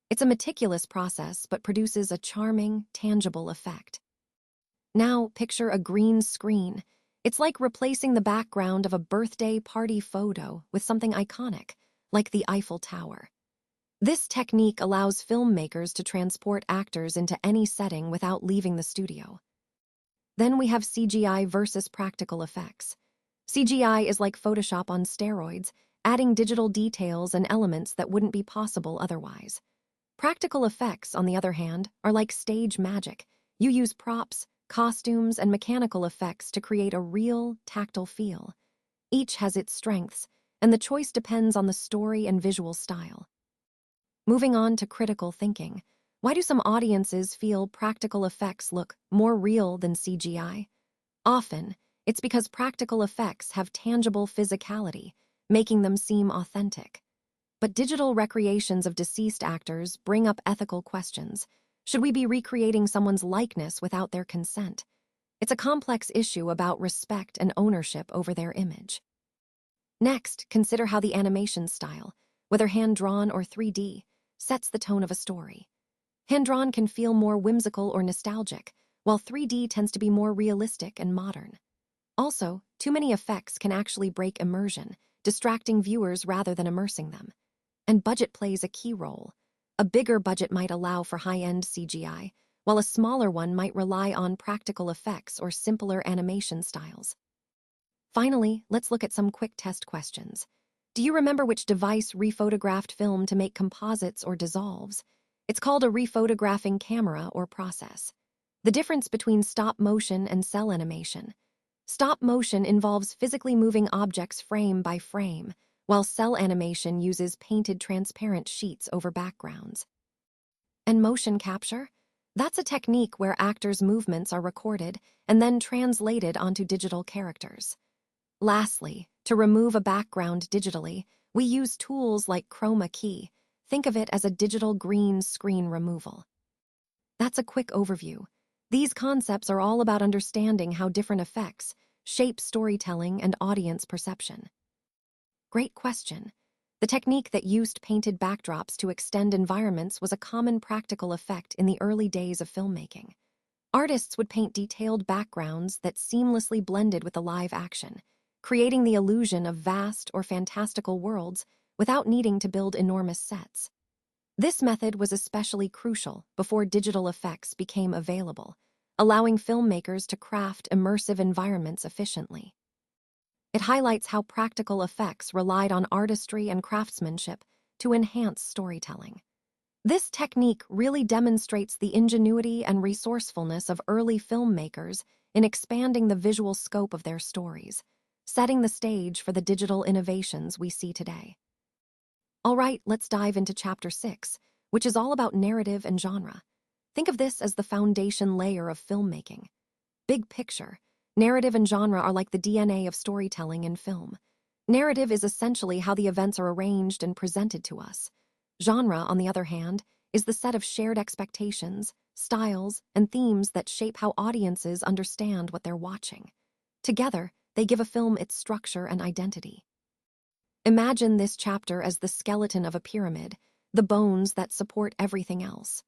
It's a meticulous process, but produces a charming, tangible effect. Now, picture a green screen. It's like replacing the background of a birthday party photo with something iconic, like the Eiffel Tower. This technique allows filmmakers to transport actors into any setting without leaving the studio. Then we have CGI versus practical effects. CGI is like Photoshop on steroids, adding digital details and elements that wouldn't be possible otherwise. Practical effects, on the other hand, are like stage magic. You use props, costumes, and mechanical effects to create a real, tactile feel. Each has its strengths, and the choice depends on the story and visual style. Moving on to critical thinking, why do some audiences feel practical effects look more real than CGI? Often, it's because practical effects have tangible physicality, making them seem authentic. But digital recreations of deceased actors bring up ethical questions. Should we be recreating someone's likeness without their consent? It's a complex issue about respect and ownership over their image. Next, consider how the animation style, whether hand-drawn or 3D, sets the tone of a story. Hand-drawn can feel more whimsical or nostalgic, while 3D tends to be more realistic and modern. Also, too many effects can actually break immersion, distracting viewers rather than immersing them. And budget plays a key role. A bigger budget might allow for high-end CGI, while a smaller one might rely on practical effects or simpler animation styles. Finally, let's look at some quick test questions. Do you remember which device rephotographed film to make composites or dissolves? It's called a rephotographing camera or process. The difference between stop motion and cell animation. Stop motion involves physically moving objects frame by frame, while cell animation uses painted transparent sheets over backgrounds. And motion capture? That's a technique where actors' movements are recorded and then translated onto digital characters. Lastly, To remove a background digitally, we use tools like chroma key. Think of it as a digital green screen removal. That's a quick overview. These concepts are all about understanding how different effects shape storytelling and audience perception. Great question. The technique that used painted backdrops to extend environments was a common practical effect in the early days of filmmaking. Artists would paint detailed backgrounds that seamlessly blended with the live action, creating the illusion of vast or fantastical worlds without needing to build enormous sets. This method was especially crucial before digital effects became available, allowing filmmakers to craft immersive environments efficiently. It highlights how practical effects relied on artistry and craftsmanship to enhance storytelling. This technique really demonstrates the ingenuity and resourcefulness of early filmmakers in expanding the visual scope of their stories, setting the stage for the digital innovations we see today. All right, let's dive into Chapter 6, which is all about narrative and genre. Think of this as the foundation layer of filmmaking. Big picture, narrative and genre are like the DNA of storytelling in film. Narrative is essentially how the events are arranged and presented to us. Genre, on the other hand, is the set of shared expectations, styles, and themes that shape how audiences understand what they're watching. Together, they give a film its structure and identity. Imagine this chapter as the skeleton of a pyramid, the bones that support everything else.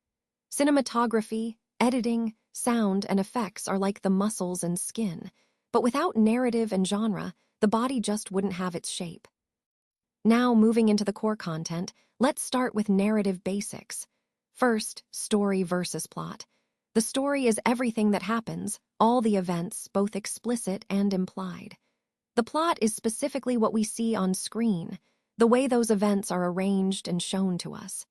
Cinematography, editing, sound, and effects are like the muscles and skin, but without narrative and genre, the body just wouldn't have its shape. Now, moving into the core content, let's start with narrative basics. First, story versus plot. The story is everything that happens, all the events, both explicit and implied. The plot is specifically what we see on screen, the way those events are arranged and shown to us.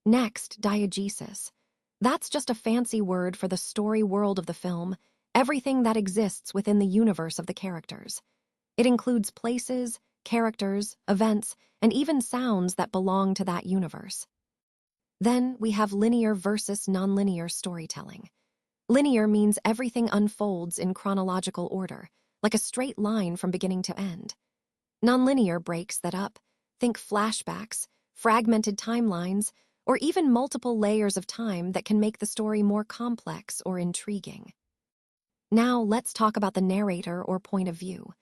Next, diegesis. That's just a fancy word for the story world of the film, everything that exists within the universe of the characters. It includes places, characters, events, and even sounds that belong to that universe. Then we have linear versus nonlinear storytelling. Linear means everything unfolds in chronological order, like a straight line from beginning to end. Nonlinear breaks that up. Think flashbacks, fragmented timelines, or even multiple layers of time that can make the story more complex or intriguing. Now let's talk about the narrator or point of view.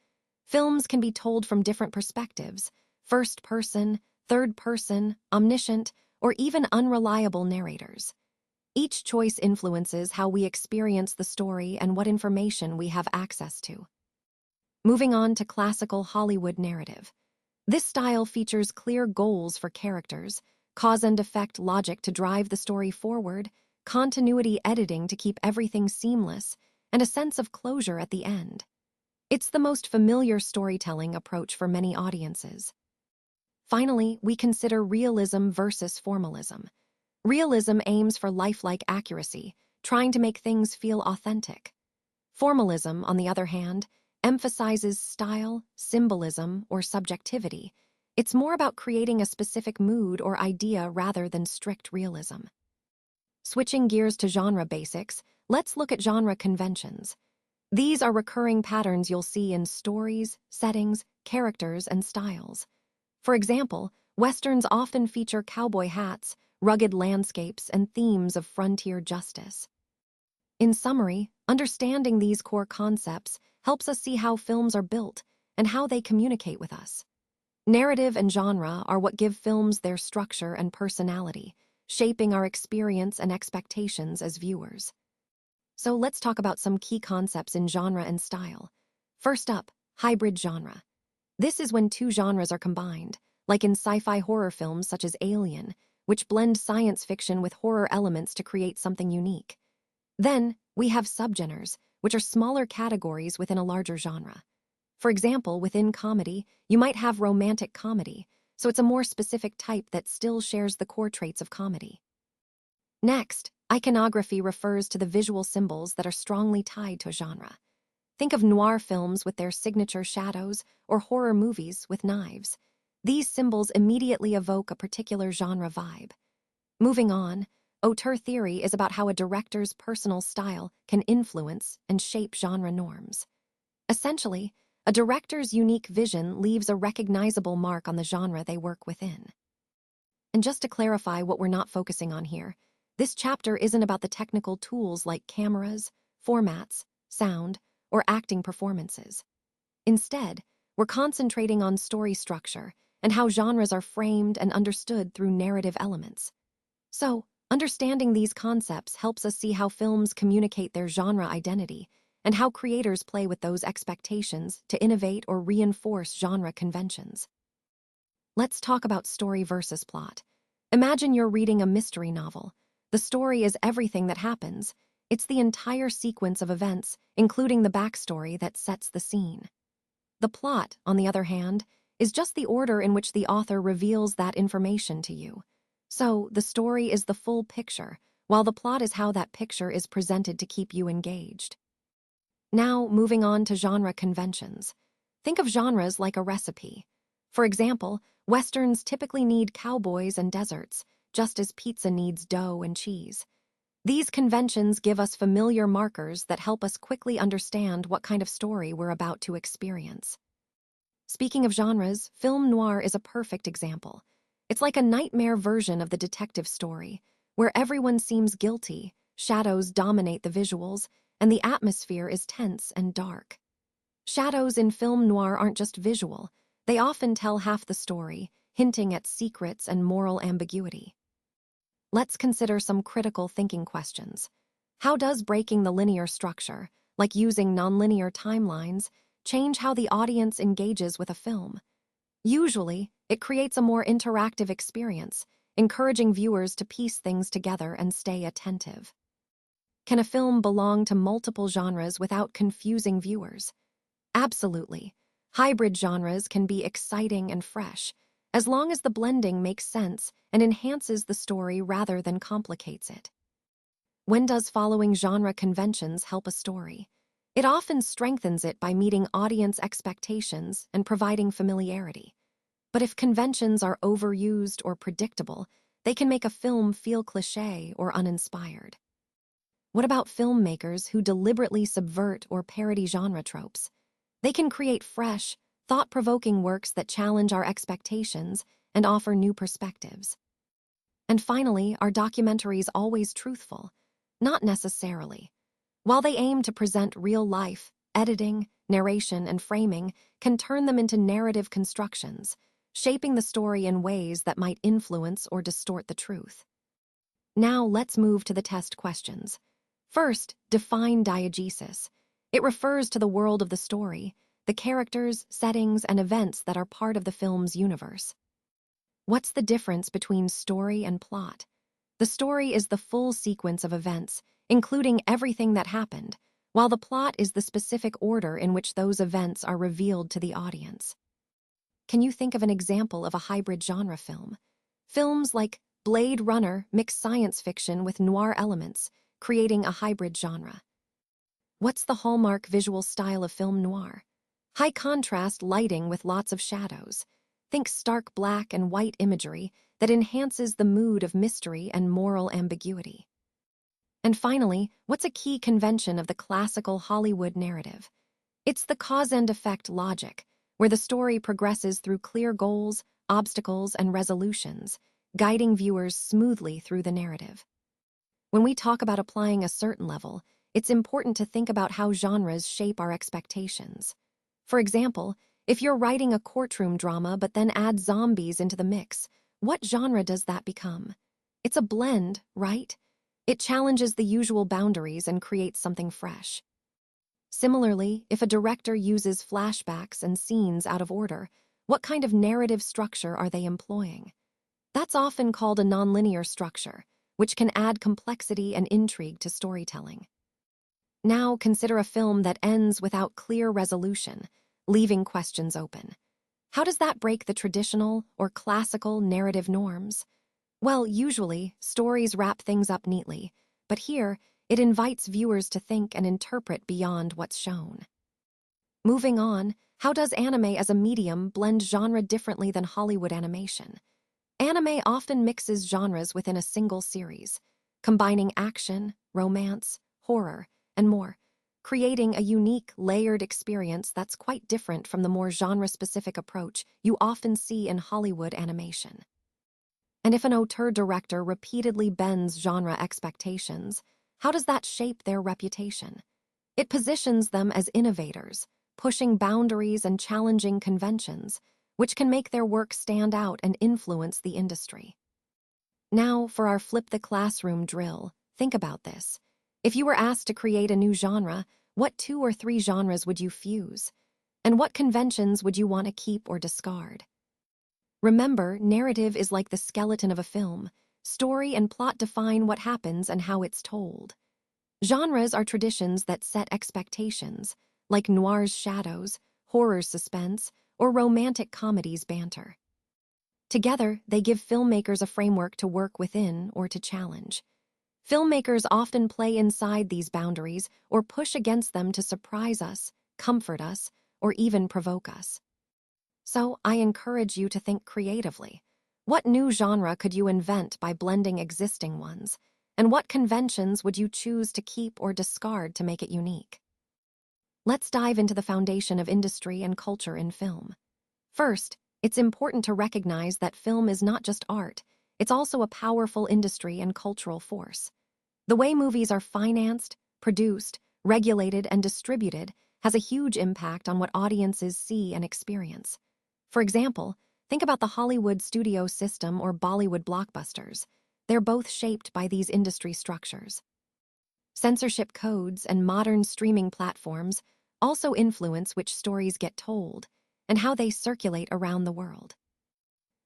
Films can be told from different perspectives: first person, third person, omniscient, or even unreliable narrators. Each choice influences how we experience the story and what information we have access to. Moving on to classical Hollywood narrative. This style features clear goals for characters, cause and effect logic to drive the story forward, continuity editing to keep everything seamless, and a sense of closure at the end. It's the most familiar storytelling approach for many audiences. Finally, we consider realism versus formalism. Realism aims for lifelike accuracy, trying to make things feel authentic. Formalism, on the other hand, emphasizes style, symbolism, or subjectivity. It's more about creating a specific mood or idea rather than strict realism. Switching gears to genre basics, let's look at genre conventions. These are recurring patterns you'll see in stories, settings, characters, and styles. For example, Westerns often feature cowboy hats, rugged landscapes, and themes of frontier justice. In summary, understanding these core concepts helps us see how films are built and how they communicate with us. Narrative and genre are what give films their structure and personality, shaping our experience and expectations as viewers. So let's talk about some key concepts in genre and style. First up, hybrid genre. This is when two genres are combined, like in sci-fi horror films such as Alien, which blend science fiction with horror elements to create something unique. Then, we have subgenres, which are smaller categories within a larger genre. For example, within comedy, you might have romantic comedy, so it's a more specific type that still shares the core traits of comedy. Next, iconography refers to the visual symbols that are strongly tied to a genre. Think of noir films with their signature shadows or horror movies with knives. These symbols immediately evoke a particular genre vibe. Moving on, auteur theory is about how a director's personal style can influence and shape genre norms. Essentially, A director's unique vision leaves a recognizable mark on the genre they work within. And just to clarify what we're not focusing on here, this chapter isn't about the technical tools like cameras, formats, sound, or acting performances. Instead, we're concentrating on story structure and how genres are framed and understood through narrative elements. So, understanding these concepts helps us see how films communicate their genre identity and how creators play with those expectations to innovate or reinforce genre conventions. Let's talk about story versus plot. Imagine you're reading a mystery novel. The story is everything that happens. It's the entire sequence of events, including the backstory that sets the scene. The plot, on the other hand, is just the order in which the author reveals that information to you. So, the story is the full picture, while the plot is how that picture is presented to keep you engaged. Now, moving on to genre conventions. Think of genres like a recipe. For example, Westerns typically need cowboys and deserts, just as pizza needs dough and cheese. These conventions give us familiar markers that help us quickly understand what kind of story we're about to experience. Speaking of genres, film noir is a perfect example. It's like a nightmare version of the detective story, where everyone seems guilty, shadows dominate the visuals, and the atmosphere is tense and dark. Shadows in film noir aren't just visual, they often tell half the story, hinting at secrets and moral ambiguity. Let's consider some critical thinking questions. How does breaking the linear structure, like using nonlinear timelines, change how the audience engages with a film? Usually, it creates a more interactive experience, encouraging viewers to piece things together and stay attentive. Can a film belong to multiple genres without confusing viewers? Absolutely. Hybrid genres can be exciting and fresh, as long as the blending makes sense and enhances the story rather than complicates it. When does following genre conventions help a story? It often strengthens it by meeting audience expectations and providing familiarity. But if conventions are overused or predictable, they can make a film feel cliché or uninspired. What about filmmakers who deliberately subvert or parody genre tropes? They can create fresh, thought-provoking works that challenge our expectations and offer new perspectives. And finally, are documentaries always truthful? Not necessarily. While they aim to present real life, editing, narration, and framing can turn them into narrative constructions, shaping the story in ways that might influence or distort the truth. Now let's move to the test questions. First, define diegesis. It refers to the world of the story, the characters, settings, and events that are part of the film's universe. What's the difference between story and plot? The story is the full sequence of events, including everything that happened, while the plot is the specific order in which those events are revealed to the audience. Can you think of an example of a hybrid genre film? Films like Blade Runner mix science fiction with noir elements, creating a hybrid genre. What's the hallmark visual style of film noir? High contrast lighting with lots of shadows. Think stark black and white imagery that enhances the mood of mystery and moral ambiguity. And finally, what's a key convention of the classical Hollywood narrative? It's the cause and effect logic, where the story progresses through clear goals, obstacles, and resolutions, guiding viewers smoothly through the narrative. When we talk about applying a certain level, it's important to think about how genres shape our expectations. For example, if you're writing a courtroom drama but then add zombies into the mix, what genre does that become? It's a blend, right? It challenges the usual boundaries and creates something fresh. Similarly, if a director uses flashbacks and scenes out of order, what kind of narrative structure are they employing? That's often called a nonlinear structure, which can add complexity and intrigue to storytelling. Now consider a film that ends without clear resolution, leaving questions open. How does that break the traditional or classical narrative norms? Well, usually, stories wrap things up neatly, but here, it invites viewers to think and interpret beyond what's shown. Moving on, how does anime as a medium blend genre differently than Hollywood animation? Anime often mixes genres within a single series, combining action, romance, horror, and more. creating a unique, layered experience that's quite different from the more genre-specific approach you often see in Hollywood animation. And if an auteur-director repeatedly bends genre expectations, how does that shape their reputation? It positions them as innovators, pushing boundaries and challenging conventions, which can make their work stand out and influence the industry. Now, for our Flip the Classroom drill, think about this. If you were asked to create a new genre, what 2 or 3 genres would you fuse? And what conventions would you want to keep or discard? Remember, narrative is like the skeleton of a film. Story and plot define what happens and how it's told. Genres are traditions that set expectations, like noir's shadows, horror's suspense, or romantic comedy's banter. Together, they give filmmakers a framework to work within or to challenge. Filmmakers often play inside these boundaries or push against them to surprise us, comfort us, or even provoke us. So, I encourage you to think creatively. What new genre could you invent by blending existing ones? And what conventions would you choose to keep or discard to make it unique? Let's dive into the foundation of industry and culture in film. First, it's important to recognize that film is not just art, it's also a powerful industry and cultural force. The way movies are financed, produced, regulated, and distributed has a huge impact on what audiences see and experience. For example, think about the Hollywood studio system or Bollywood blockbusters. They're both shaped by these industry structures. Censorship codes and modern streaming platforms also influence which stories get told and how they circulate around the world.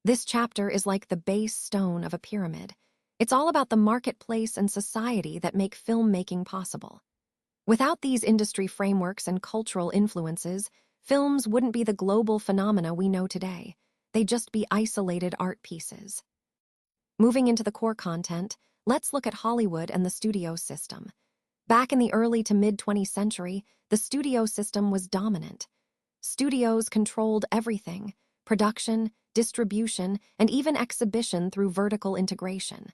This chapter is like the base stone of a pyramid. It's all about the marketplace and society that make filmmaking possible. Without these industry frameworks and cultural influences, films wouldn't be the global phenomena we know today. They'd just be isolated art pieces. Moving into the core content, let's look at Hollywood and the studio system. Back in the early to mid-20th century, the studio system was dominant. Studios controlled everything: production, distribution, and even exhibition through vertical integration.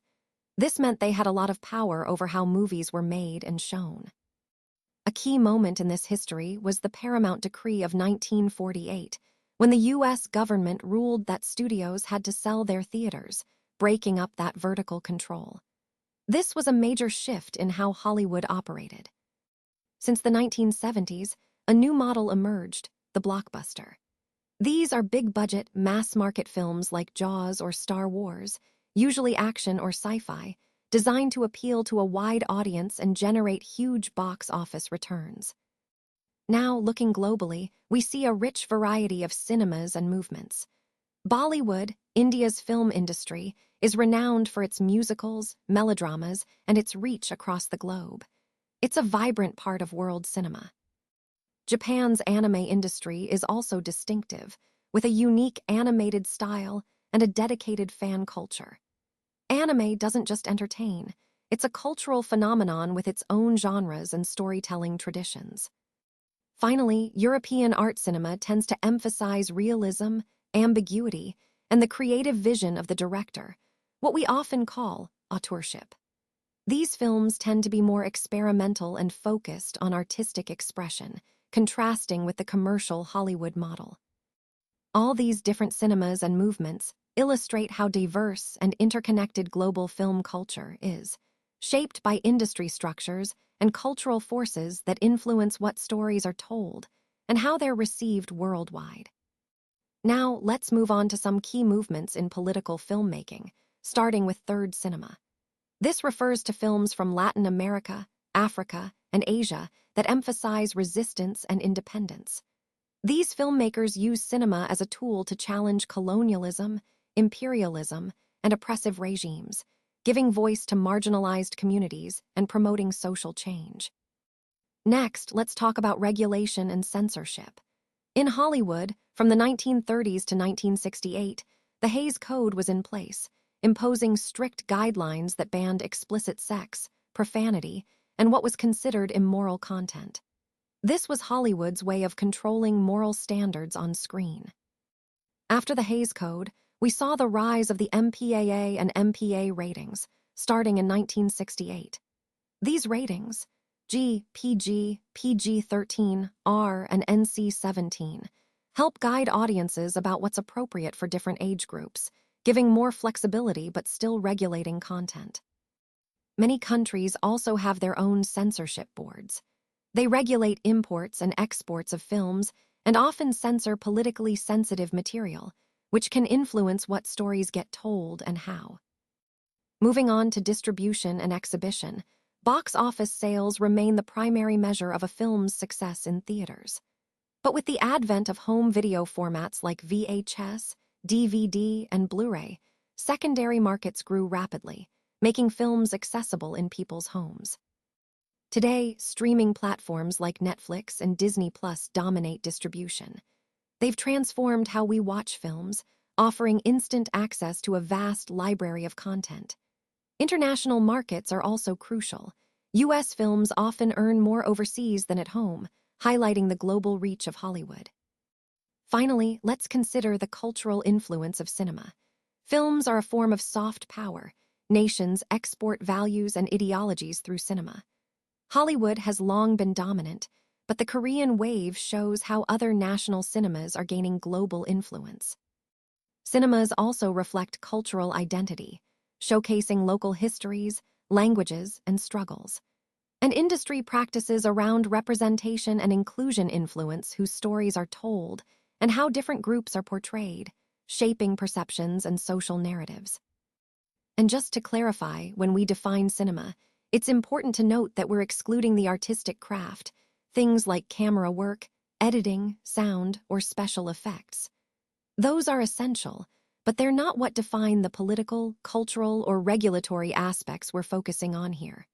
This meant they had a lot of power over how movies were made and shown. A key moment in this history was the Paramount Decree of 1948, when the U.S. government ruled that studios had to sell their theaters, breaking up that vertical control. This was a major shift in how Hollywood operated. Since the 1970s, a new model emerged: the blockbuster. These are big-budget, mass-market films like Jaws or Star Wars, usually action or sci-fi, designed to appeal to a wide audience and generate huge box office returns. Now, looking globally, we see a rich variety of cinemas and movements. Bollywood, India's film industry, is renowned for its musicals, melodramas, and its reach across the globe. It's a vibrant part of world cinema. Japan's anime industry is also distinctive, with a unique animated style and a dedicated fan culture. Anime doesn't just entertain, it's a cultural phenomenon with its own genres and storytelling traditions. Finally, European art cinema tends to emphasize realism, ambiguity, and the creative vision of the director, what we often call auteurship. These films tend to be more experimental and focused on artistic expression, contrasting with the commercial Hollywood model. All these different cinemas and movements illustrate how diverse and interconnected global film culture is, shaped by industry structures and cultural forces that influence what stories are told and how they're received worldwide. Now, let's move on to some key movements in political filmmaking, starting with Third Cinema. This refers to films from Latin America, Africa, and Asia that emphasize resistance and independence. These filmmakers use cinema as a tool to challenge colonialism, imperialism, and oppressive regimes, giving voice to marginalized communities and promoting social change. Next, let's talk about regulation and censorship. In Hollywood, from the 1930s to 1968, the Hays Code was in place, imposing strict guidelines that banned explicit sex, profanity, and what was considered immoral content. This was Hollywood's way of controlling moral standards on screen. After the Hays Code, we saw the rise of the MPAA and MPA ratings, starting in 1968. These ratings, G, PG, PG-13, R, and NC-17 help guide audiences about what's appropriate for different age groups, giving more flexibility but still regulating content. Many countries also have their own censorship boards. They regulate imports and exports of films and often censor politically sensitive material, which can influence what stories get told and how. Moving on to distribution and exhibition, box office sales remain the primary measure of a film's success in theaters. But with the advent of home video formats like VHS, DVD, and Blu-ray, secondary markets grew rapidly, making films accessible in people's homes. Today, streaming platforms like Netflix and Disney Plus dominate distribution. They've transformed how we watch films, offering instant access to a vast library of content. International markets are also crucial. U.S. films often earn more overseas than at home, highlighting the global reach of Hollywood. Finally, let's consider the cultural influence of cinema. Films are a form of soft power. Nations export values and ideologies through cinema. Hollywood has long been dominant, but the Korean wave shows how other national cinemas are gaining global influence. Cinemas also reflect cultural identity, showcasing local histories, languages, and struggles. And industry practices around representation and inclusion influence whose stories are told and how different groups are portrayed, shaping perceptions and social narratives. And just to clarify, when we define cinema, it's important to note that we're excluding the artistic craft, things like camera work, editing, sound, or special effects. Those are essential, but they're not what define the political, cultural, or regulatory aspects we're focusing on here.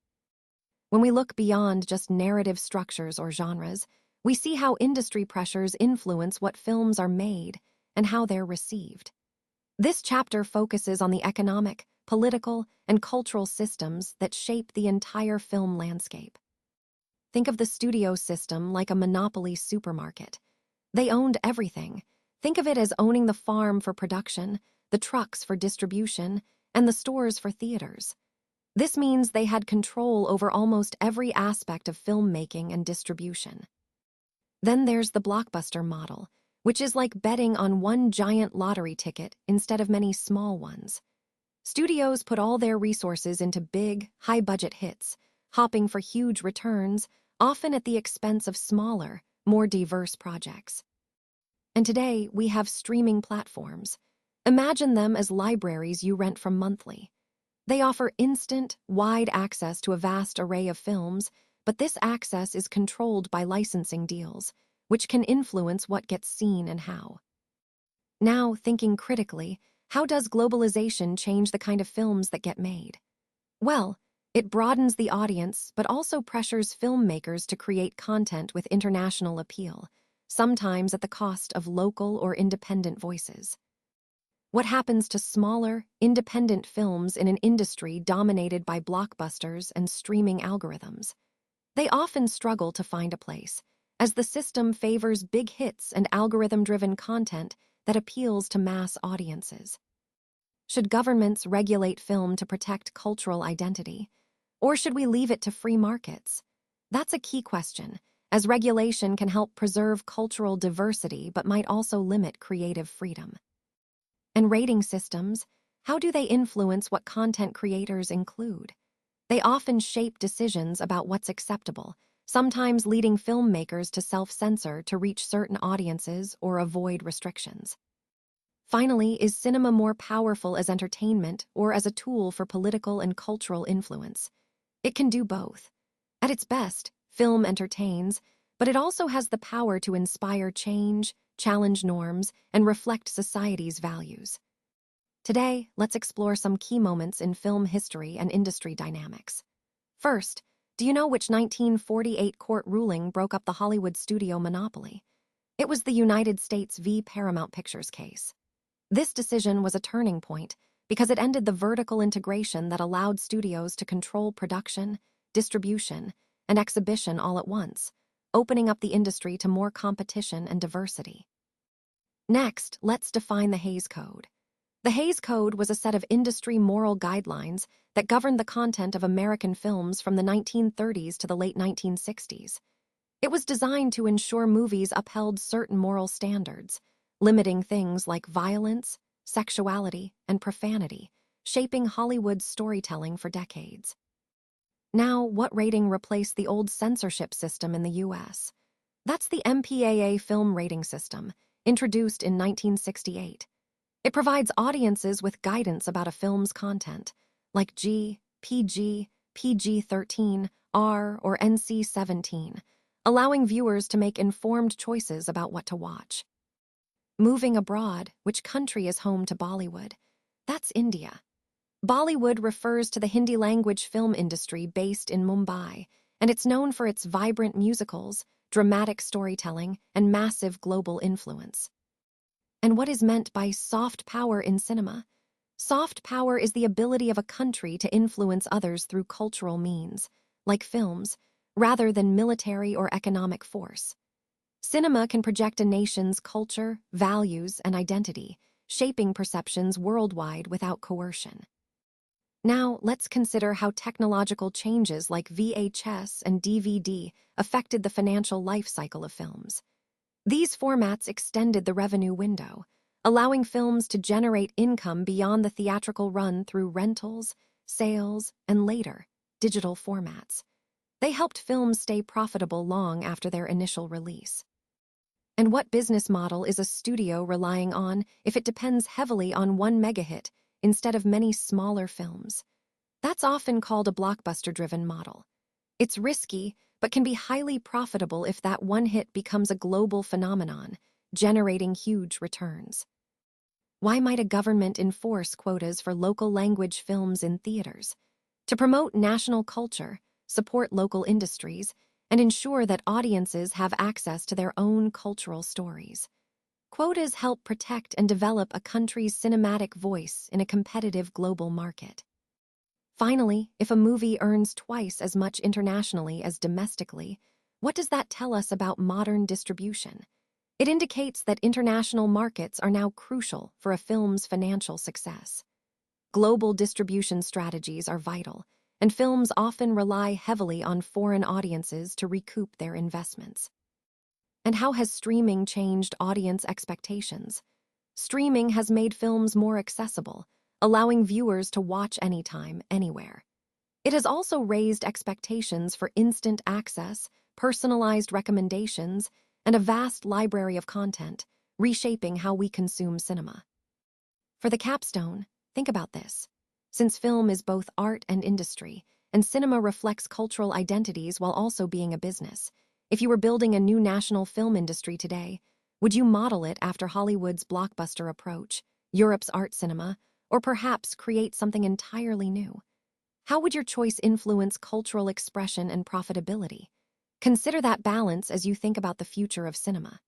When we look beyond just narrative structures or genres, we see how industry pressures influence what films are made and how they're received. This chapter focuses on the economic, political, and cultural systems that shape the entire film landscape. Think of the studio system like a monopoly supermarket. They owned everything. Think of it as owning the farm for production, the trucks for distribution, and the stores for theaters. This means they had control over almost every aspect of filmmaking and distribution. Then there's the blockbuster model, which is like betting on one giant lottery ticket instead of many small ones. Studios put all their resources into big, high-budget hits, hoping for huge returns, often at the expense of smaller, more diverse projects. And today, we have streaming platforms. Imagine them as libraries you rent from monthly. They offer instant, wide access to a vast array of films, but this access is controlled by licensing deals, which can influence what gets seen and how. Now, thinking critically, how does globalization change the kind of films that get made? Well, it broadens the audience, but also pressures filmmakers to create content with international appeal, sometimes at the cost of local or independent voices. What happens to smaller, independent films in an industry dominated by blockbusters and streaming algorithms? They often struggle to find a place, as the system favors big hits and algorithm-driven content that appeals to mass audiences. Should governments regulate film to protect cultural identity? Or should we leave it to free markets? That's a key question, as regulation can help preserve cultural diversity but might also limit creative freedom. And rating systems, how do they influence what content creators include? They often shape decisions about what's acceptable, sometimes leading filmmakers to self-censor to reach certain audiences or avoid restrictions. Finally, is cinema more powerful as entertainment or as a tool for political and cultural influence? It can do both. At its best, film entertains, but it also has the power to inspire change, challenge norms, and reflect society's values. Today, let's explore some key moments in film history and industry dynamics. First, do you know which 1948 court ruling broke up the Hollywood studio monopoly? It was the United States v. Paramount Pictures case. This decision was a turning point because it ended the vertical integration that allowed studios to control production, distribution, and exhibition all at once, opening up the industry to more competition and diversity. Next, let's define the Hays Code. The Hays Code was a set of industry moral guidelines that governed the content of American films from the 1930s to the late 1960s. It was designed to ensure movies upheld certain moral standards, limiting things like violence, sexuality, and profanity, shaping Hollywood's storytelling for decades. Now, what rating replaced the old censorship system in the US? That's the MPAA film rating system, introduced in 1968. It provides audiences with guidance about a film's content, like G, PG, PG-13, R, or NC-17, allowing viewers to make informed choices about what to watch. Moving abroad, which country is home to Bollywood? That's India. Bollywood refers to the Hindi-language film industry based in Mumbai, and it's known for its vibrant musicals, dramatic storytelling, and massive global influence. And what is meant by soft power in cinema? Soft power is the ability of a country to influence others through cultural means, like films, rather than military or economic force. Cinema can project a nation's culture, values, and identity, shaping perceptions worldwide without coercion. Now, let's consider how technological changes like VHS and DVD affected the financial life cycle of films. These formats extended the revenue window, allowing films to generate income beyond the theatrical run through rentals, sales, and later, digital formats. They helped films stay profitable long after their initial release. And what business model is a studio relying on if it depends heavily on one megahit instead of many smaller films? That's often called a blockbuster-driven model. It's risky, but can be highly profitable if that one hit becomes a global phenomenon, generating huge returns. Why might a government enforce quotas for local language films in theaters? To promote national culture, support local industries, and ensure that audiences have access to their own cultural stories. Quotas help protect and develop a country's cinematic voice in a competitive global market. Finally, if a movie earns twice as much internationally as domestically, what does that tell us about modern distribution? It indicates that international markets are now crucial for a film's financial success. Global distribution strategies are vital, and films often rely heavily on foreign audiences to recoup their investments. And how has streaming changed audience expectations? Streaming has made films more accessible, allowing viewers to watch anytime, anywhere. It has also raised expectations for instant access, personalized recommendations, and a vast library of content, reshaping how we consume cinema. For the capstone, think about this. Since film is both art and industry, and cinema reflects cultural identities while also being a business, if you were building a new national film industry today, would you model it after Hollywood's blockbuster approach, Europe's art cinema, or perhaps create something entirely new? How would your choice influence cultural expression and profitability? Consider that balance as you think about the future of cinema.